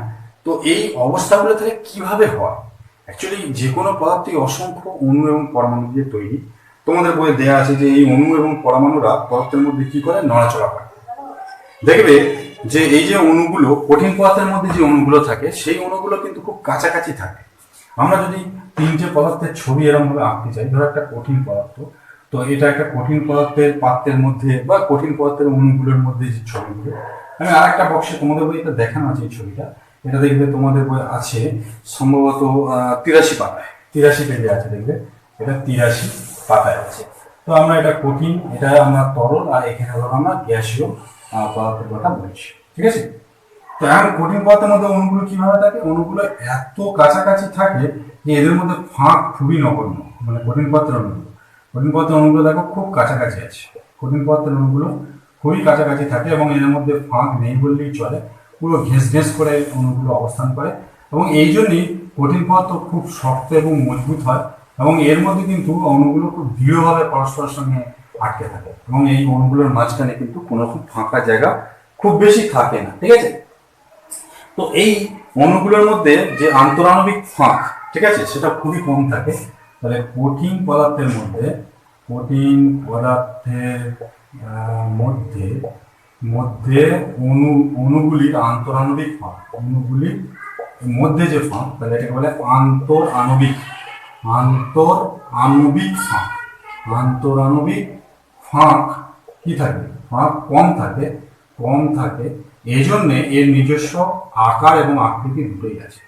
তো এই অবস্থাগুলো থেকে কিভাবে হয়? অ্যাকচুয়ালি যে কোনো পদার্থই অসংখ্য অণু এবং পরমাণু দিয়ে তৈরি। তোমাদের বইয়ে দেওয়া আছে যে এই অণু এবং পরমাণুরা পদার্থের মধ্যে কি করে, নড়াচড়া করে। দেখবে যে এই যে অণুগুলো, কঠিন পদার্থের মধ্যে যে অণুগুলো থাকে, সেই অণুগুলো কিন্তু খুব কাছাকাছি থাকে। আমরা যদি 3টে পদার্থের ছবি এরকমভাবে আঁকতে চাই, ধরো একটা কঠিন পদার্থ, তো এটা একটা কঠিন পদার্থের পাত্রের মধ্যে বা কঠিন পদার্থের অণুগুলোর মধ্যে যে ছবিগুলো, আমি আরেকটা বক্সে তোমাদের বই এটা দেখানো আছে। এই ছবিটা, এটা দেখবে তোমাদের বই আছে সম্ভবত 83 পাতায়, 83 পেজে আছে, দেখবে এটা 83 পাতায় আছে। তো আমরা এটা কঠিন, এটা আমরা তরল, আর এখানে হলো আমরা গ্যাসীয় পদার্থের কথা বলছি, ঠিক আছে। তো এখন কঠিন পদার্থের মধ্যে অণুগুলো কিভাবে থাকে, অণুগুলো এত কাছাকাছি থাকে যে এদের মধ্যে ফাঁক খুবই নগণ্য। মানে কঠিন পদার্থের অণুগুলো দেখো খুব কাছাকাছি আছে, কঠিন পদার্থের অণুগুলো খুবই কাছাকাছি থাকে এবং এর মধ্যে ফাঁক নেই বললেই চলে, পুরো ঘেঁষ ঘেঁষ করে অণুগুলো অবস্থান করে এবং এই জন্যই কঠিন পদার্থ খুব শক্ত এবং মজবুত হয় এবং এর মধ্যে কিন্তু অণুগুলো খুব দৃঢ়ভাবে পরস্পরের সঙ্গে আটকে থাকে এবং এই অণুগুলোর মাঝখানে কিন্তু কোনো রকম ফাঁকা জায়গা খুব বেশি থাকে না। ঠিক আছে, তো এই অণুগুলোর মধ্যে যে আন্তরাণবিক ফাঁক, ঠিক আছে, সেটা খুবই কম থাকে। তাহলে কঠিন পদার্থের মধ্যে মধ্যে মধ্যে অণুগুলির আন্তরাণবিক ফাঁক, অণুগুলির মধ্যে যে ফাঁক, তাহলে এটাকে বলে আন্তরাণবিক ফাঁক। আন্তরাণবিক ফাঁক কি থাকে, ফাঁক কম থাকে। এই জন্য এর নিজস্ব আকার এবং আকৃতি দুটোই আছে।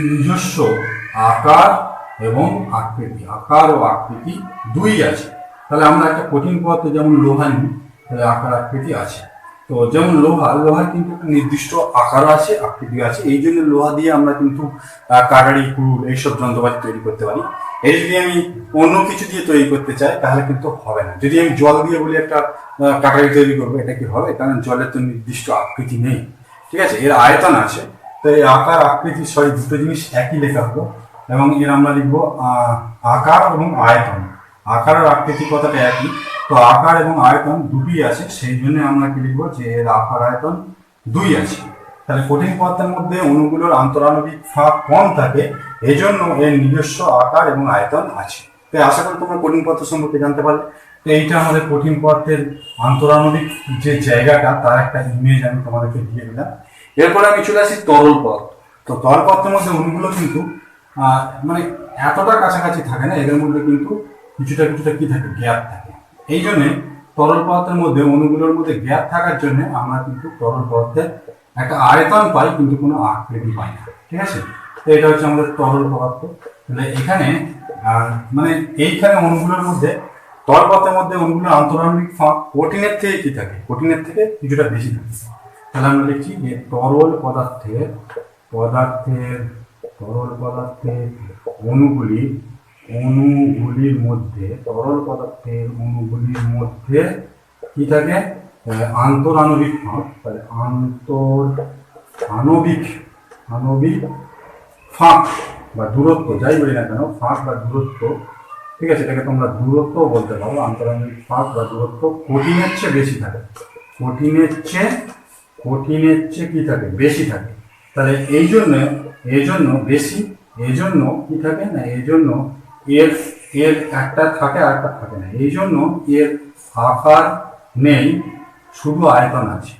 নিজস্ব আকার এবং আকৃতি দুই আছে। তাহলে আমরা একটা কঠিন পদার্থ যেমন লোহা নিই, তাহলে আকার আকৃতি আছে। তো যেমন লোহার কিন্তু একটা নির্দিষ্ট আকার আছে, আকৃতি আছে। এই জন্য লোহা দিয়ে আমরা কিন্তু কাটারি, কুল এইসব যন্ত্রপাতি তৈরি করতে পারি। এই যদি আমি অন্য কিছু দিয়ে তৈরি করতে চাই তাহলে কিন্তু হবে না। যদি আমি জল দিয়ে বলি একটা কাটারি তৈরি করবো, এটা কি হবে? কারণ জলের তো নির্দিষ্ট আকৃতি নেই। ঠিক আছে, এর আয়তন আছে। তো এই আকার আকৃতি দুটো জিনিস একই লেখা হলো এবং এর আমরা লিখবো আকার এবং আয়তন। আকার আর আকৃতি কথাটা একই, তো আকার এবং আয়তন দুটি আছে, সেই জন্য আমরা কি লিখবো যে এর আকার আয়তন দুই আছে। তাহলে কঠিন পদার্থের মধ্যে অণুগুলোর আন্তরাণবিক ফাঁক কম থাকে, এজন্য এর নিজস্ব আকার এবং আয়তন আছে। তাই আশা করি তোমরা কঠিন পদার্থ সম্পর্কে জানতে পারলে। তো এইটা আমাদের কঠিন পদার্থের আন্তরাণবিক যে জায়গাটা, তার একটা ইমেজ আমি তোমাদেরকে দিয়ে দিলাম। এরপরে আমি চলে আসি তরল পদার্থ। তো তরল পদার্থের মধ্যে অণুগুলো কিন্তু মানে এতটা কাছাকাছি থাকে না, এদের মধ্যে কিন্তু কিছুটা কি থাকে, গ্যাপ থাকে। এই জন্যে তরল পদার্থের মধ্যে অণুগুলোর মধ্যে গ্যাপ থাকার জন্য আমরা কিন্তু তরল পদার্থের একটা আয়তন পাই কিন্তু কোনো আকৃতি পাই না। ঠিক আছে, তো এটা হচ্ছে আমাদের তরল পদার্থ। তাহলে এখানে মানে এইখানে অণুগুলোর মধ্যে, তরল পদার্থের মধ্যে অণুগুলোর আন্তরাণবিক ফাঁক কঠিনের থেকে কি থাকে, কঠিনের থেকে কিছুটা বেশি থাকে। তাহলে আমরা লিখছি যে তরল পদার্থের অণুগুলির মধ্যে কি থাকে, আন্তরাণবিক ফাঁক। তাহলে আণবিক ফাঁক বা দূরত্ব, যাই বলি না কেন, ফাঁক বা দূরত্ব, ঠিক আছে, এটাকে তোমরা দূরত্ব বলতে পারো। আন্তরাণবিক ফাঁক বা দূরত্ব কঠিনের চেয়ে বেশি থাকে, কঠিনের চেয়ে কি থাকে, বেশি থাকে। তাহলে এই জন্য বেশি, এই জন্য কি থাকে না, এই জন্য এর একটা থাকে আর একটা থাকে না। এই জন্য এর আকার নেই, শুধু আয়তন আছে।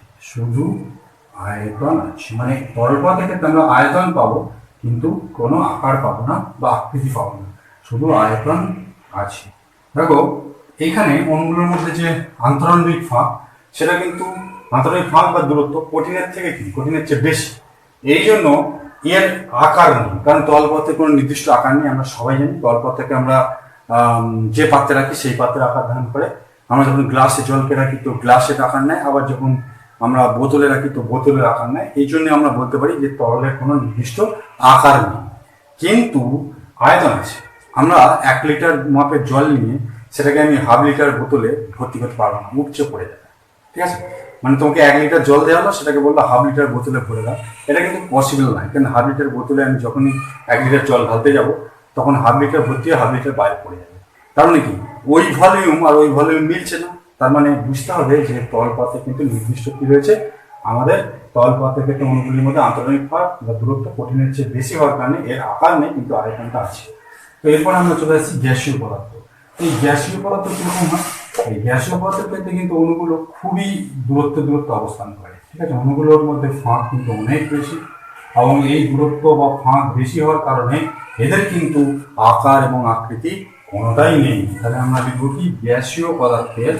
মানে তরল পদার্থের ক্ষেত্রে আমরা আয়তন পাবো কিন্তু কোনো আকার পাবো না বা আকৃতি পাবো না, শুধু আয়তন আছে। দেখো এইখানে অণুগুলোর মধ্যে যে আন্তরাণবিক ফাঁক, সেটা কিন্তু আন্তরাণবিক ফাঁক বা দূরত্ব কঠিনের চেয়ে বেশি। এই জন্য এর আকার নেই, কারণ তরল পদার্থের কোনো নির্দিষ্ট আকার নেই। আমরা সবাই জানি তরল পদার্থকে আমরা যে পাত্রে রাখি সেই পাত্রের আকার ধারণ করে। আমরা যখন গ্লাসে জলকে রাখি তো গ্লাসের আকার নেয়, আবার যখন আমরা বোতলে রাখি তো বোতলের আকার নেয়। এই জন্য আমরা বলতে পারি যে তরলের কোনো নির্দিষ্ট আকার নেই কিন্তু আয়তন আছে। আমরা 1 লিটার মাপের জল নিয়ে সেটাকে আমি হাফ লিটার বোতলে ভর্তি করতে পারবো না, উপচে পড়ে যাবে। ঠিক আছে, মানে তোমাকে 1 লিটার জল দেওয়া হলো, সেটাকে বললো হাফ লিটার বোতলে ভরে দাও, এটা কিন্তু পসিবল নয়। কারণ হাফ লিটার বোতলে আমি যখনই 1 লিটার জল ঢালতে যাব তখন হাফ লিটার ভর্তি হয়ে হাফ লিটার বাইরে পড়ে যাবে। তার মানে কি, ওই ভলিউম আর ওই ভলিউম মিলছে না। তার মানে বুঝতে হবে যে তরল পদার্থে কিন্তু নির্দিষ্ট কি রয়েছে, আমাদের তরল পদার্থের ক্ষেত্রে অণুগুলির মধ্যে আন্তরাণবিক ফাঁক বা দূরত্ব কঠিনের চেয়ে বেশি হওয়ার কারণে এর আকার নেই কিন্তু আয়তনটা আছে। তো এরপর আমরা চলে আসছি গ্যাসীয় পদার্থ। এই গ্যাসীয় পদার্থ কিরকম হয়, এই গ্যাসীয় পদার্থের ক্ষেত্রে কিন্তু অণুগুলো খুবই দূরত্ব অবস্থান করে। ঠিক আছে, অণুগুলোর মধ্যে ফাঁক কিন্তু অনেক বেশি এবং এই দূরত্ব বা ফাঁক বেশি হওয়ার কারণে এদের কিন্তু আকার এবং আকৃতি কোনোটাই নেই। তাহলে আমরা লিখব কি, গ্যাসীয় পদার্থের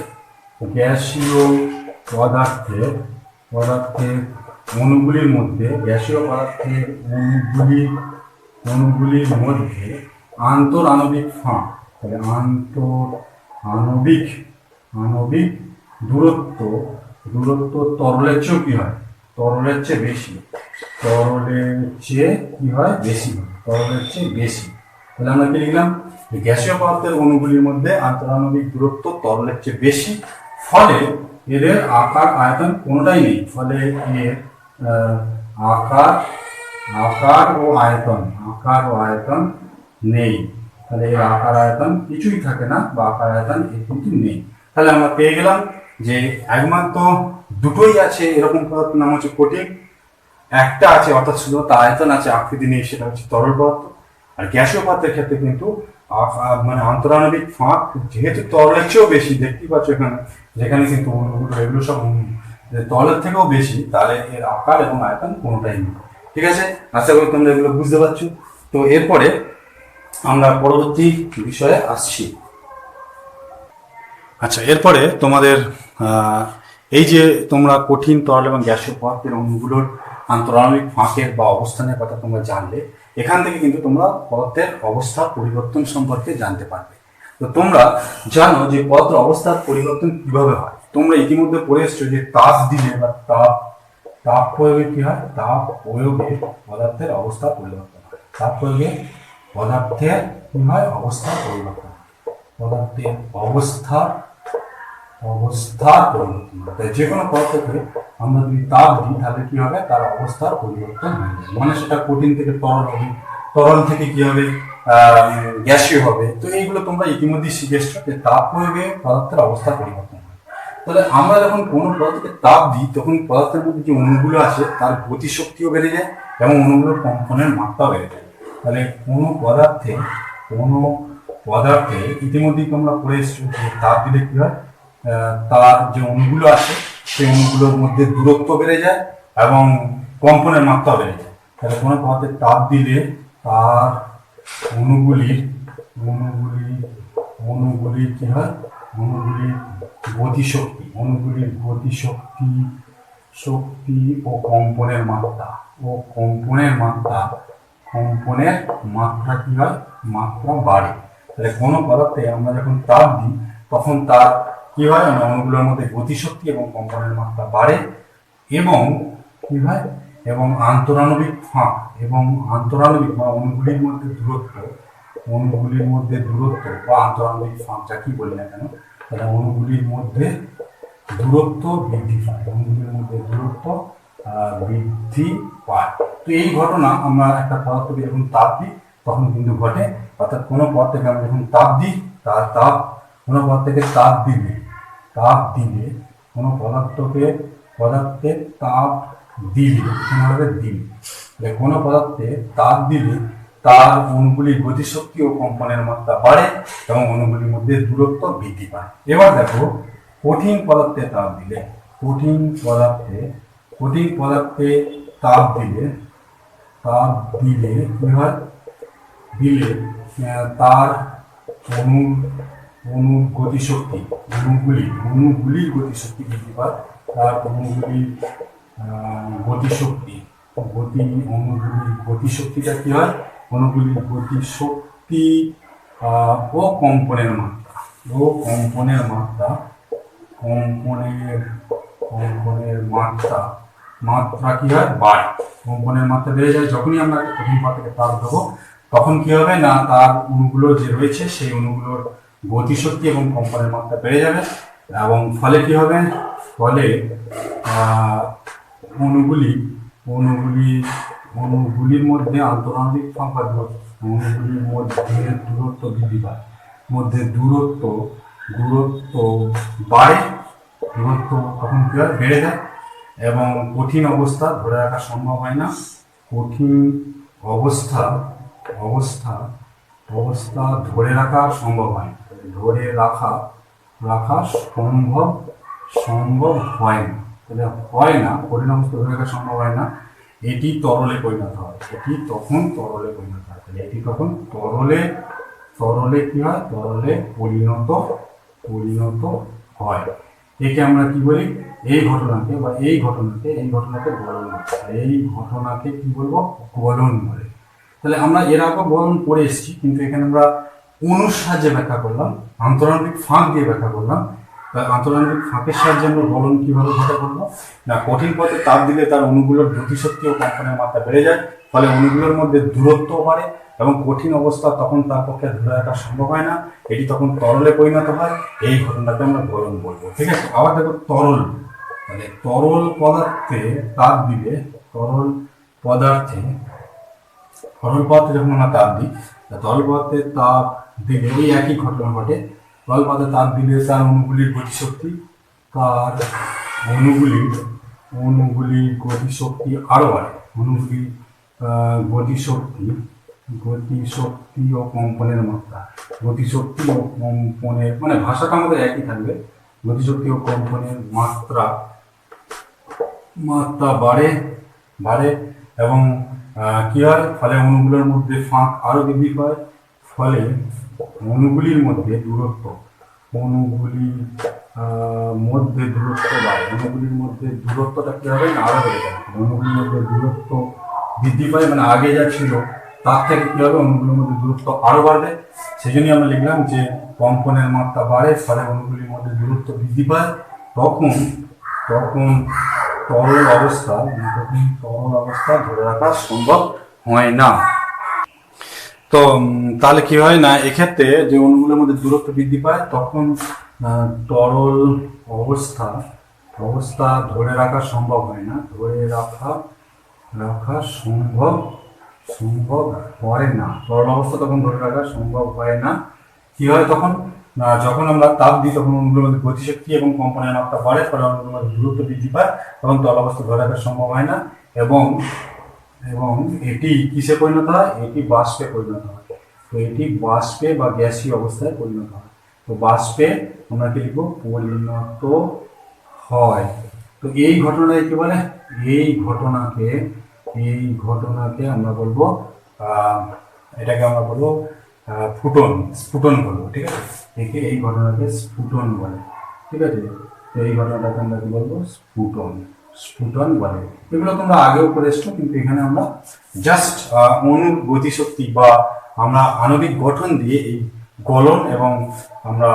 অণুগুলির মধ্যে আন্তরাণবিক ফাঁক। তাহলে আণবিক দূরত্ব দূরত্ব তরলের চেয়েও কি হয়, তরলের চেয়ে বেশি, তরলের চেয়ে কি হয় বেশি, তরলের চেয়ে বেশি। তাহলে আমরা কি লিখলাম, গ্যাসীয় পদার্থের অণুগুলির মধ্যে আন্তরাণবিক দূরত্ব তরলের চেয়ে বেশি, ফলে এদের আকার আয়তন কোনোটাই নেই, ফলে এর আকার আকার ও আয়তন নেই। তাহলে এর আকার আয়তন কিছুই থাকে না, বা আকার আয়তন এর কিন্তু নেই। তাহলে আমরা পেয়ে গেলাম যে একমাত্র দুটোই আছে এরকম পদার্থ, নাম হচ্ছে কঠিন। একটা আছে অর্থাৎ শুধু তার আয়তন আছে, আকৃতি নেই, সেটা হচ্ছে তরল পদার্থ। আর গ্যাসীয় পদার্থের ক্ষেত্রে কিন্তু মানে আন্তরাণবিক ফাঁক যেহেতু তরলের চেয়েও বেশি, দেখতেই পাচ্ছ এখানে, যেখানে কিন্তু এগুলো সব তরলের থেকেও বেশি, তাহলে এর আকার এবং আয়তন কোনোটাই নেই। ঠিক আছে, আশা করি তোমরা এগুলো বুঝতে পারছো। তো এরপরে আমরা পরবর্তী বিষয়ে আসছি। আচ্ছা, এরপরে তোমাদের এই যে তোমরা কঠিন, তরল এবং গ্যাসীয় পদার্থের অণুগুলোর আন্তরাণবিক ফাঁকের বা অবস্থানের কথা তোমরা জানলে, এখান থেকে কিন্তু তোমরা পদার্থের অবস্থার পরিবর্তন সম্পর্কে জানতে পারবে। তো তোমরা জানো যে পদার্থের অবস্থার পরিবর্তন কিভাবে হয়। তোমরা ইতিমধ্যে পড়ে এসছো যে তাপ দিলে বা তাপ প্রয়োগে কি হয়, তাপ প্রয়োগে পদার্থের অবস্থার পরিবর্তন হয়। তাপ প্রয়োগে পদার্থের কি হয়, অবস্থার পরিবর্তন, পদার্থের অবস্থার পরিবর্তন। তাই যে কোনো পদার্থকে আমরা যদি তাপ দিই তাহলে কি হবে, তার অবস্থার পরিবর্তন হয়ে যাবে। মানে সেটা কঠিন থেকে তরল হবে, তরল থেকে কি হবে গ্যাসীয় হবে। তো এইগুলো তোমরা ইতিমধ্যেই শিখে এসছো যে তাপ প্রয়োগে পদার্থের অবস্থার পরিবর্তন হয়। তাহলে আমরা যখন কোনো পদার্থকে তাপ দিই তখন পদার্থের মধ্যে যে অণুগুলো আছে তার গতিশক্তিও বেড়ে যায় এবং অণুগুলোর কম্পনের মাত্রাও বেড়ে যায়। তাহলে কোনো পদার্থে ইতিমধ্যেই তোমরা পড়ে এসছো যে তাপ দিলে কি হয়, তার যে অণুগুলো আছে সেই অণুগুলোর মধ্যে দূরত্ব বেড়ে যায় এবং কম্পনের মাত্রা বেড়ে যায়। তাহলে কোনো পদার্থে তাপ দিলে তার অণুগুলির কি হয়, অণুগুলির গতিশক্তি ও কম্পনের মাত্রা কি হয়, মাত্রা বাড়ে। তাহলে কোনো পদার্থে আমরা যখন তাপ দিই তখন তার কি হয়, অণুগুলোর মধ্যে গতিশক্তি এবং কম্পনের মাত্রা বাড়ে এবং কি হয়, এবং আন্তরাণবিক ফাঁক এবং আন্তরাণবিক বা অণুগুলির মধ্যে দূরত্ব বা আন্তরাণবিক ফাঁক যা কি বলি না কেন, তাহলে অণুগুলির মধ্যে দূরত্ব বৃদ্ধি পায়, তো এই ঘটনা আমরা একটা পদার্থকে যখন তাপ দিই তখন কিন্তু ঘটে। অর্থাৎ কোনো পদার্থকে আমরা যখন তাপ দিই, কোনো পদার্থকে তাপ দিলে কোনো পদার্থে তাপ দিলে তার অণুগুলির গতিশক্তি ও কম্পনের মাত্রা বাড়ে এবং অণুগুলির মধ্যে দূরত্ব বৃদ্ধি পায়। এবার দেখো, কঠিন পদার্থে তাপ দিলে তাপ দিলে কি হয়, তার অণুগুলির গতিশক্তি বৃদ্ধি পায়, তার অণুগুলির গতিশক্তিটা কি হয়, অণুগুলির গতিশক্তি ও কম্পনের মাত্রা কি হয়, বাড়ে। কম্পনের মাত্রা বেড়ে যায়। যখনই আমরা কঠিন পদার্থকে তাপ দেবো তখন কি হবে না, তার অণুগুলো যে রয়েছে সেই অণুগুলোর গতিশক্তি এবং কম্পনের মাত্রা বেড়ে যাবে এবং ফলে কি হবে, অণুগুলির মধ্যে আন্তরাণবিক ফাঁক বা অণুগুলির মধ্যে দূরত্ব বৃদ্ধি পায়, দূরত্ব বাড়ে, তখন কি হয়, বেড়ে যায় এবং কঠিন অবস্থা ধরে রাখা সম্ভব হয় না। কঠিন অবস্থা ধরে রাখা সম্ভব হয় না, সম্ভব হয় না। তাহলে হয় না, কঠিন অবস্থা ধরে রাখা সম্ভব হয় না, এটি তরলে পরিণত হয়, তাহলে এটি তখন তরলে কি হয়, তরলে পরিণত হয়। একে আমরা কি বলি, এই ঘটনাকে কি বলবো, গলন বলে। তাহলে আমরা এর আগে গলন পড়ে এসেছি, কিন্তু এখানে আমরা অণুর সাহায্যে ব্যাখ্যা করলাম, আন্তরাণবিক ফাঁক দিয়ে ব্যাখ্যা করলাম। তার আন্তঃনালিক ফাঁকের সাহায্যে আমরা গলন কিভাবে ঘটে বলবো না, কঠিন পথে তাপ দিলে তার অণুগুলোর গতিশক্তি ও কম্পনের মাত্রা বেড়ে যায়, ফলে অণুগুলোর মধ্যে দূরত্ব বাড়ে এবং কঠিন অবস্থা তখন তার পক্ষে ধরে রাখা সম্ভব হয় না, এটি তখন তরলে পরিণত হয়। এই ঘটনাকে আমরা গলন বলবো। ঠিক আছে, আবার দেখো তরল, মানে তরল পদার্থে তাপ দিলে তরল পদার্থে যখন আমরা তাপ দিই, তরল পদার্থে তাপ দিলে ওই একই ঘটনা ঘটে। তরল পদার্থে তাপ দিলে তার অণুগুলির গতিশক্তি আরো বাড়ে। গতিশক্তি ও কম্পনের মাত্রা, গতিশক্তি ও কম্পনের মানে ভাষাটা আমাদের একই থাকবে। গতিশক্তি ও কম্পনের মাত্রা বাড়ে এবং কি হয়, ফলে অণুগুলোর মধ্যে ফাঁক আরো বৃদ্ধি পায়, ফলে অণুগুলির মধ্যে দূরত্ব বাড়ে। অণুগুলির মধ্যে দূরত্বটা কি হবে না, আরো বেড়ে যাবে। অণুগুলির মধ্যে দূরত্ব বৃদ্ধি পায়, মানে আগে যা ছিল তার থেকে কি হবে, অণুগুলির মধ্যে দূরত্ব আরো বাড়বে। সেই জন্যই আমরা লিখলাম যে কম্পনের মাত্রা বাড়ে, ফলে অণুগুলির মধ্যে দূরত্ব বৃদ্ধি পায়। তখন তরল অবস্থা ধরে রাখা সম্ভব হয় না। তো তাহলে কি হয় না, এক্ষেত্রে যে অণুগুলোর মধ্যে দূরত্ব বৃদ্ধি পায় তখন তরল অবস্থা ধরে রাখা সম্ভব হয় না, সম্ভব হয় না। তরল অবস্থা তখন ধরে রাখা সম্ভব হয় না। কি হয় তখন, যখন আমরা তাপ দিই তখন অণুগুলোর মধ্যে গতিশক্তি এবং কম্পনের মাত্রা বাড়ে, ফলে অণুগুলোর মধ্যে দূরত্ব বৃদ্ধি পায়, তখন তরল অবস্থা ধরে রাখা সম্ভব হয় না এবং এটি কিসে পরিণত হয়, এটি বাষ্পে পরিণত হয়। তো এটি বাষ্পে বা গ্যাসীয় অবস্থায় পরিণত হয়। তো বাষ্পে আমরা কি লিখবো, পরিণত হয়। তো এই ঘটনায় কি বলে, এই ঘটনাকে আমরা বলবো এটাকে আমরা বলবো স্ফুটন বলবো। ঠিক আছে, এই ঘটনাকে স্ফুটন বলে। ঠিক আছে, তো এই ঘটনাটাকে আমরা কি বলবো, স্ফুটন বলে। এগুলো তোমরা আগেও করে এসছো, কিন্তু এখানে আমরা জাস্ট অণুর গতিশক্তি বা আমরা আণবিক গঠন দিয়ে এই গলন এবং আমরা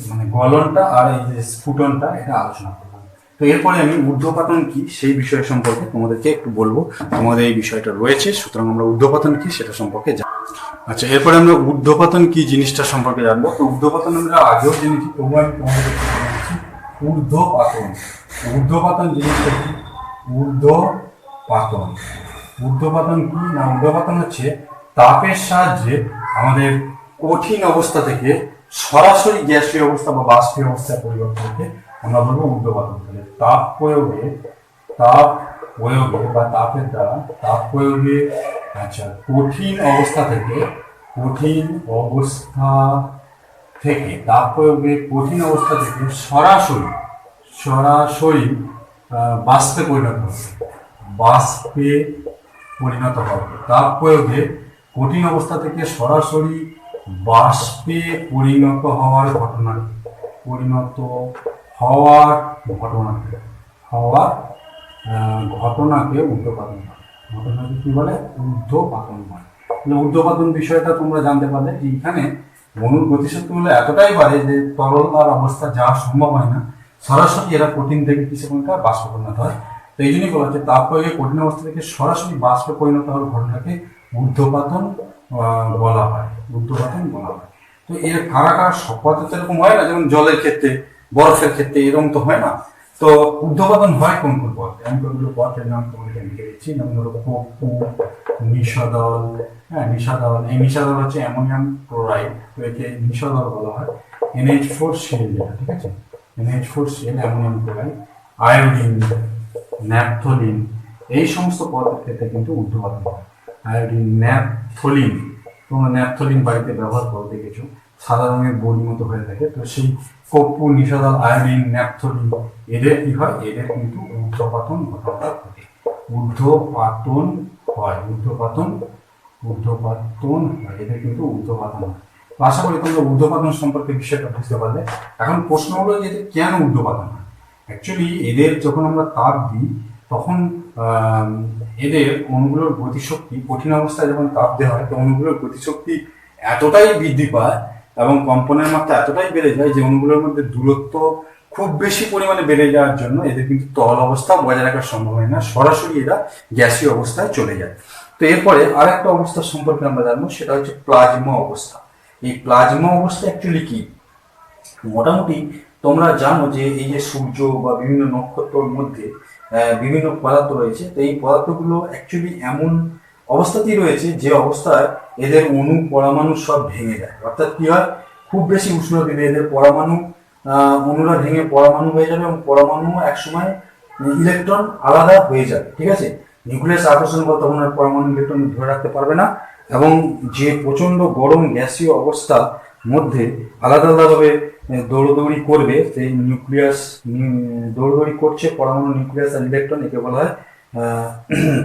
মানে গলনটা আর এই যে স্ফুটনটা এটা আলোচনা করব। তো এরপরে আমি ঊর্ধ্বপাতন কি সেই বিষয় সম্পর্কে তোমাদেরকে একটু বলবো। তোমাদের এই বিষয়টা রয়েছে, সুতরাং আমরা ঊর্ধ্বপাতন কি সেটা সম্পর্কে জানবো। আচ্ছা, এরপরে আমরা ঊর্ধ্বপাতন কি জিনিসটা সম্পর্কে জানবো। তো ঊর্ধ্বপাতন আমরা আগেও জেনেছি, তবুও আমি তোমাদেরকে বলছি ঊর্ধ্বপাতন জিনিসটা কি, ঊর্ধ্বপাতন কি না, ঊর্ধ্বপাতন হচ্ছে তাপের সাহায্যে আমাদের কঠিন অবস্থা থেকে সরাসরি গ্যাসীয় অবস্থা বা বাষ্পীয় অবস্থায় পরিবর্তনকে আমরা বলবো ঊর্ধ্বপাতন। তাপ প্রয়োগে বা তাপের দ্বারা আচ্ছা কঠিন অবস্থা থেকে সরাসরি বাষ্পে পরিণত হবে। তাপ প্রয়োগে কঠিন অবস্থা থেকে সরাসরি বাষ্পে পরিণত হওয়ার ঘটনাকে ঊর্ধ্বপাতন বলে। ঘটনাকে কি বলে, ঊর্ধ্বপাতন বলে। ঊর্ধ্বপাতন বিষয়টা তোমরা জানতে পারলে যে এখানে অণুর গতিশক্তি হলো এতটাই বাড়ে যে তরল আর অবস্থা যাওয়া সম্ভব হয় না, সরাসরি এরা কঠিন থেকে কিসে পরিণত হয়, বাষ্পে পরিণত হয়। তো এই জন্যই বলা হচ্ছে তাপ প্রয়োগে কঠিন অবস্থা থেকে সরাসরি বাষ্পে পরিণত হওয়ার ঘটনাকে ঊর্ধ্বপাতন বলা হয়। তো এর কারা সব পদার্থ এরকম হয় না, যেমন জলের ক্ষেত্রে, বরফের ক্ষেত্রে এরকম তো হয় না। তো ঊর্ধ্বপাতন হয় কোন পদার্থে, আমি কোনগুলো পদার্থের নাম তোমাকে লিখে দিচ্ছি। যেমন ধরো কপু, নিশাদল। এই নিশাদল হচ্ছে অ্যামোনিয়াম ক্লোরাইড, তো একে নিশাদল বলা হয়। NH4 যেটা, ঠিক আছে, NH4 ammonium chloride, iodine, naphthalene, এই সমস্ত পদার্থের ক্ষেত্রে কিন্তু ঊর্ধ্বপাতন হয়। আয়োডিন, ন্যাপথলিন, তোমরা ন্যাপথলিন বাড়িতে ব্যবহার করে দেখেছো, সাদা রঙের বড়ির মতো হয়ে থাকে। তো সেই কপু, নিশাদল, আয়োডিন, ন্যাপথলিন এদের কি হয়, এদের কিন্তু ঊর্ধ্বপাতন ঘটনাটা ঘটে। ঊর্ধ্বপাতন হয়, এদের কিন্তু ঊর্ধ্বপাতন হয়। আশা করি তোমরা ঊর্ধ্বপাতন সম্পর্কে বিষয়টা বুঝতে পারলে। এখন প্রশ্ন হলো যে কেন ঊর্ধ্বপাতন হয়। অ্যাকচুয়ালি এদের যখন আমরা তাপ দিই তখন এদের অণুগুলোর গতিশক্তি, কঠিন অবস্থায় যখন তাপ দেওয়া হয় তো অণুগুলোর গতিশক্তি এতটাই বৃদ্ধি পায় এবং কম্পনের মাত্রা এতটাই বেড়ে যায় যে অণুগুলোর মধ্যে দূরত্ব খুব বেশি পরিমাণে বেড়ে যাওয়ার জন্য এদের কিন্তু তরল অবস্থা বজায় রাখা সম্ভব হয় না, সরাসরি এরা গ্যাসীয় অবস্থায় চলে যায়। তো এরপরে আর একটা অবস্থা সম্পর্কে আমরা জানবো, সেটা হচ্ছে প্লাজমা অবস্থা। এই প্লাজমা অবস্থা অ্যাকচুয়ালি কি? মোটামুটি তোমরা জানো যে এই যে সূর্য বা বিভিন্ন নক্ষত্রের মধ্যে বিভিন্ন পদার্থ রয়েছে, তো এই পদার্থগুলো অ্যাকচুয়ালি এমন অবস্থাতেই রয়েছে যে অবস্থায় এদের অণু পরমাণু সব ভেঙে যায়। অর্থাৎ কি হয়, খুব বেশি উষ্ণ দিলে এদের পরমাণু অণুরা ভেঙে পরমাণু হয়ে যাবে এবং পরমাণু একসময় ইলেকট্রন আলাদা হয়ে যাবে। ঠিক আছে, নিউক্লিয়াস আকর্ষণ বল তখন আর পরমাণু ইলেকট্রন ধরে রাখতে পারবে না এবং যে প্রচন্ড গরম গ্যাসীয় অবস্থার মধ্যে আলাদা আলাদাভাবে দৌড়দৌড়ি করবে, সেই নিউক্লিয়াস দৌড়দৌড়ি করছে পরমাণু, নিউক্লিয়াস আর ইলেকট্রন, একে বলা হয়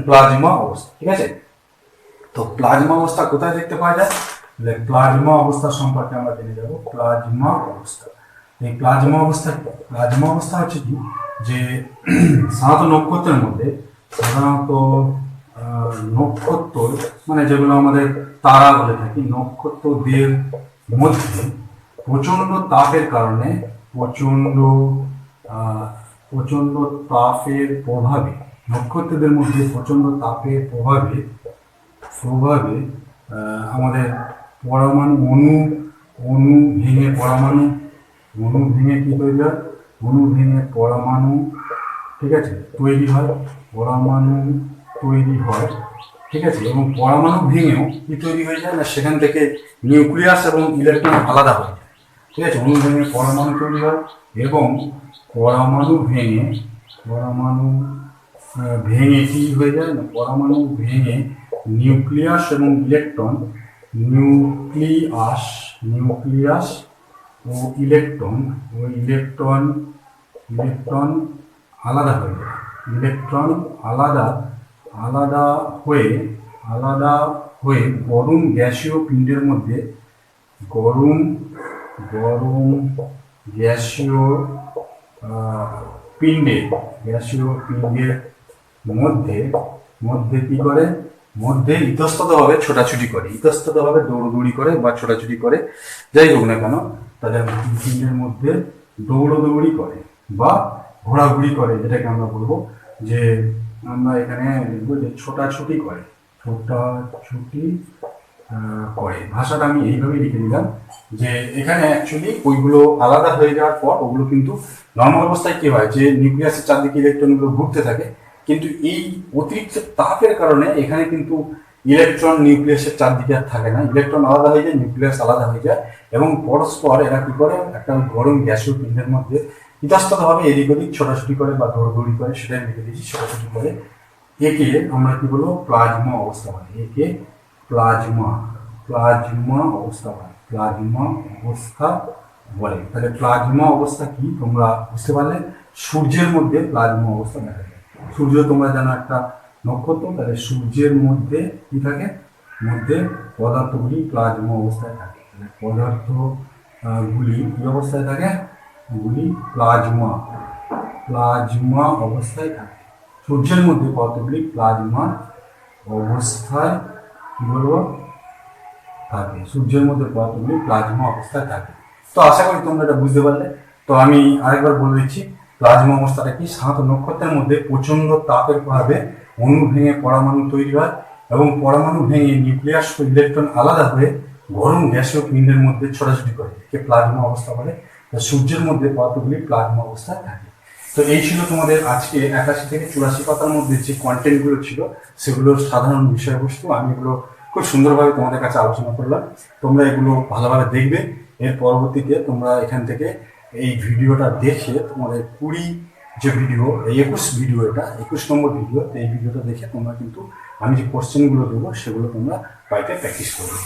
প্লাজমা অবস্থা। ঠিক আছে, তো প্লাজমা অবস্থা কোথায় দেখতে পাওয়া যায়? প্লাজমা অবস্থা সম্পর্কে আমরা জেনে যাব। প্লাজমা অবস্থা, এই প্লাজমা অবস্থা হচ্ছে কি, যে সাধারণত নক্ষত্রের মধ্যে, নক্ষত্র মানে যেগুলো আমাদের তারা বলে থাকি, নক্ষত্রদের মধ্যে প্রচন্ড তাপের কারণে, প্রচন্ড তাপের প্রভাবে, নক্ষত্রদের মধ্যে প্রচন্ড তাপের প্রভাবে আমাদের পরমাণু অণু ভেঙে কি তৈরি হয়? অণু ভেঙে পরমাণু, ঠিক আছে, তৈরি হয়, পরমাণু তৈরি হয়। ঠিক আছে, এবং পরমাণু ভেঙেও কি তৈরি হয়ে যায় না, সেখান থেকে নিউক্লিয়াস এবং ইলেকট্রন আলাদা হয়ে যায়। ঠিক আছে, অণু ভেঙে পরমাণু তৈরি হয় এবং পরমাণু ভেঙে কি হয়ে যায় না, পরমাণু ভেঙে নিউক্লিয়াস এবং ইলেকট্রন, নিউক্লিয়াস ও ইলেকট্রন আলাদা হয়ে যায়। ইলেকট্রন আলাদা হয়ে গরম গ্যাসীয় পিণ্ডের মধ্যে, গরম গ্যাসীয় পিণ্ডের মধ্যে কি করে, মধ্যে ইতস্ততভাবে ছোটাছুটি করে, ইতস্ততভাবে দৌড়দৌড়ি করে বা ছোটাছুটি করে, যাই হোক না কেন, তাদের পিণ্ডের মধ্যে দৌড়দৌড়ি করে বা ঘোরাঘুরি করে, যেটাকে আমরা বলবো যে, আমরা এখানে লিখবো যে ছোটাছুটি করে, ভাষাটা আমি এইভাবেই লিখে দিলাম যে এখানে অ্যাকচুয়ালি ওইগুলো আলাদা হয়ে যাওয়ার পর ওগুলো কিন্তু নর্মাল অবস্থায় কি হয়, যে নিউক্লিয়াসের চারদিকে ইলেকট্রনগুলো ঘুরতে থাকে, কিন্তু এই অতিরিক্ত তাপের কারণে এখানে কিন্তু ইলেকট্রন নিউক্লিয়াসের চারদিকে আর থাকে না, ইলেকট্রন আলাদা হয়ে যায়, নিউক্লিয়াস আলাদা হয়ে যায় এবং পরস্পর এরা কি করে, একটা গরম গ্যাসীয় পিণ্ডের মধ্যে ইতস্ততভাবে এদিক ওদিক ছোটাছুটি করে বা দৌড়দৌড়ি করে, সেটাই লিখে দিয়েছি, ছোটাছুটি করে। একে আমরা কি বলবো, প্লাজমা অবস্থা বলে। একে প্লাজমা অবস্থা বলে। তাহলে প্লাজমা অবস্থা কি তোমরা বুঝতে পারলে? সূর্যের মধ্যে প্লাজমা অবস্থা দেখা যায়। সূর্য তোমরা জানো একটা নক্ষত্র, তাহলে সূর্যের মধ্যে কি থাকে, মধ্যে পদার্থগুলি প্লাজমা অবস্থায় থাকে। পদার্থগুলি কি অবস্থায় থাকে? গুলি প্লাজমা অবস্থায় থাকে। সূর্যের মধ্যে পদার্থগুলি প্লাজমা অবস্থায় কি বলবো থাকে, সূর্যের মধ্যে পদার্থগুলি প্লাজমা অবস্থায় থাকে। তো আশা করি তোমরা এটা বুঝতে পারলে। তো আমি আরেকবার বলে দিচ্ছি, প্লাজমা অবস্থাটা কি, সাধারণত নক্ষত্রের মধ্যে প্রচন্ড তাপের প্রভাবে অণু ভেঙে পরমাণু তৈরি হয় এবং পরমাণু ভেঙে নিউক্লিয়াস ও ইলেকট্রন আলাদা হয়ে গরম গ্যাসীয় পিণ্ডের মধ্যে ছোটাছুটি করে, একে প্লাজমা অবস্থা বলে। সূর্যের মধ্যে পদার্থগুলি প্লাজমা অবস্থায় থাকে। তো এই ছিল তোমাদের আজকে 81 থেকে 84 পাতার মধ্যে যে কন্টেন্টগুলো ছিল, সেগুলোর সাধারণ বিষয়বস্তু। আমি এগুলো খুব সুন্দরভাবে তোমাদের কাছে আলোচনা করলাম। তোমরা এগুলো ভালোভাবে দেখবে। এর পরবর্তীতে তোমরা এখান থেকে এই ভিডিওটা দেখে তোমাদের 20 যে ভিডিও, এই 21 ভিডিও, এটা 21 নম্বর ভিডিও, এই ভিডিওটা দেখে তোমরা কিন্তু আমি যে কোশ্চেনগুলো দেবো সেগুলো তোমরা বাড়িতে প্র্যাকটিস করবে।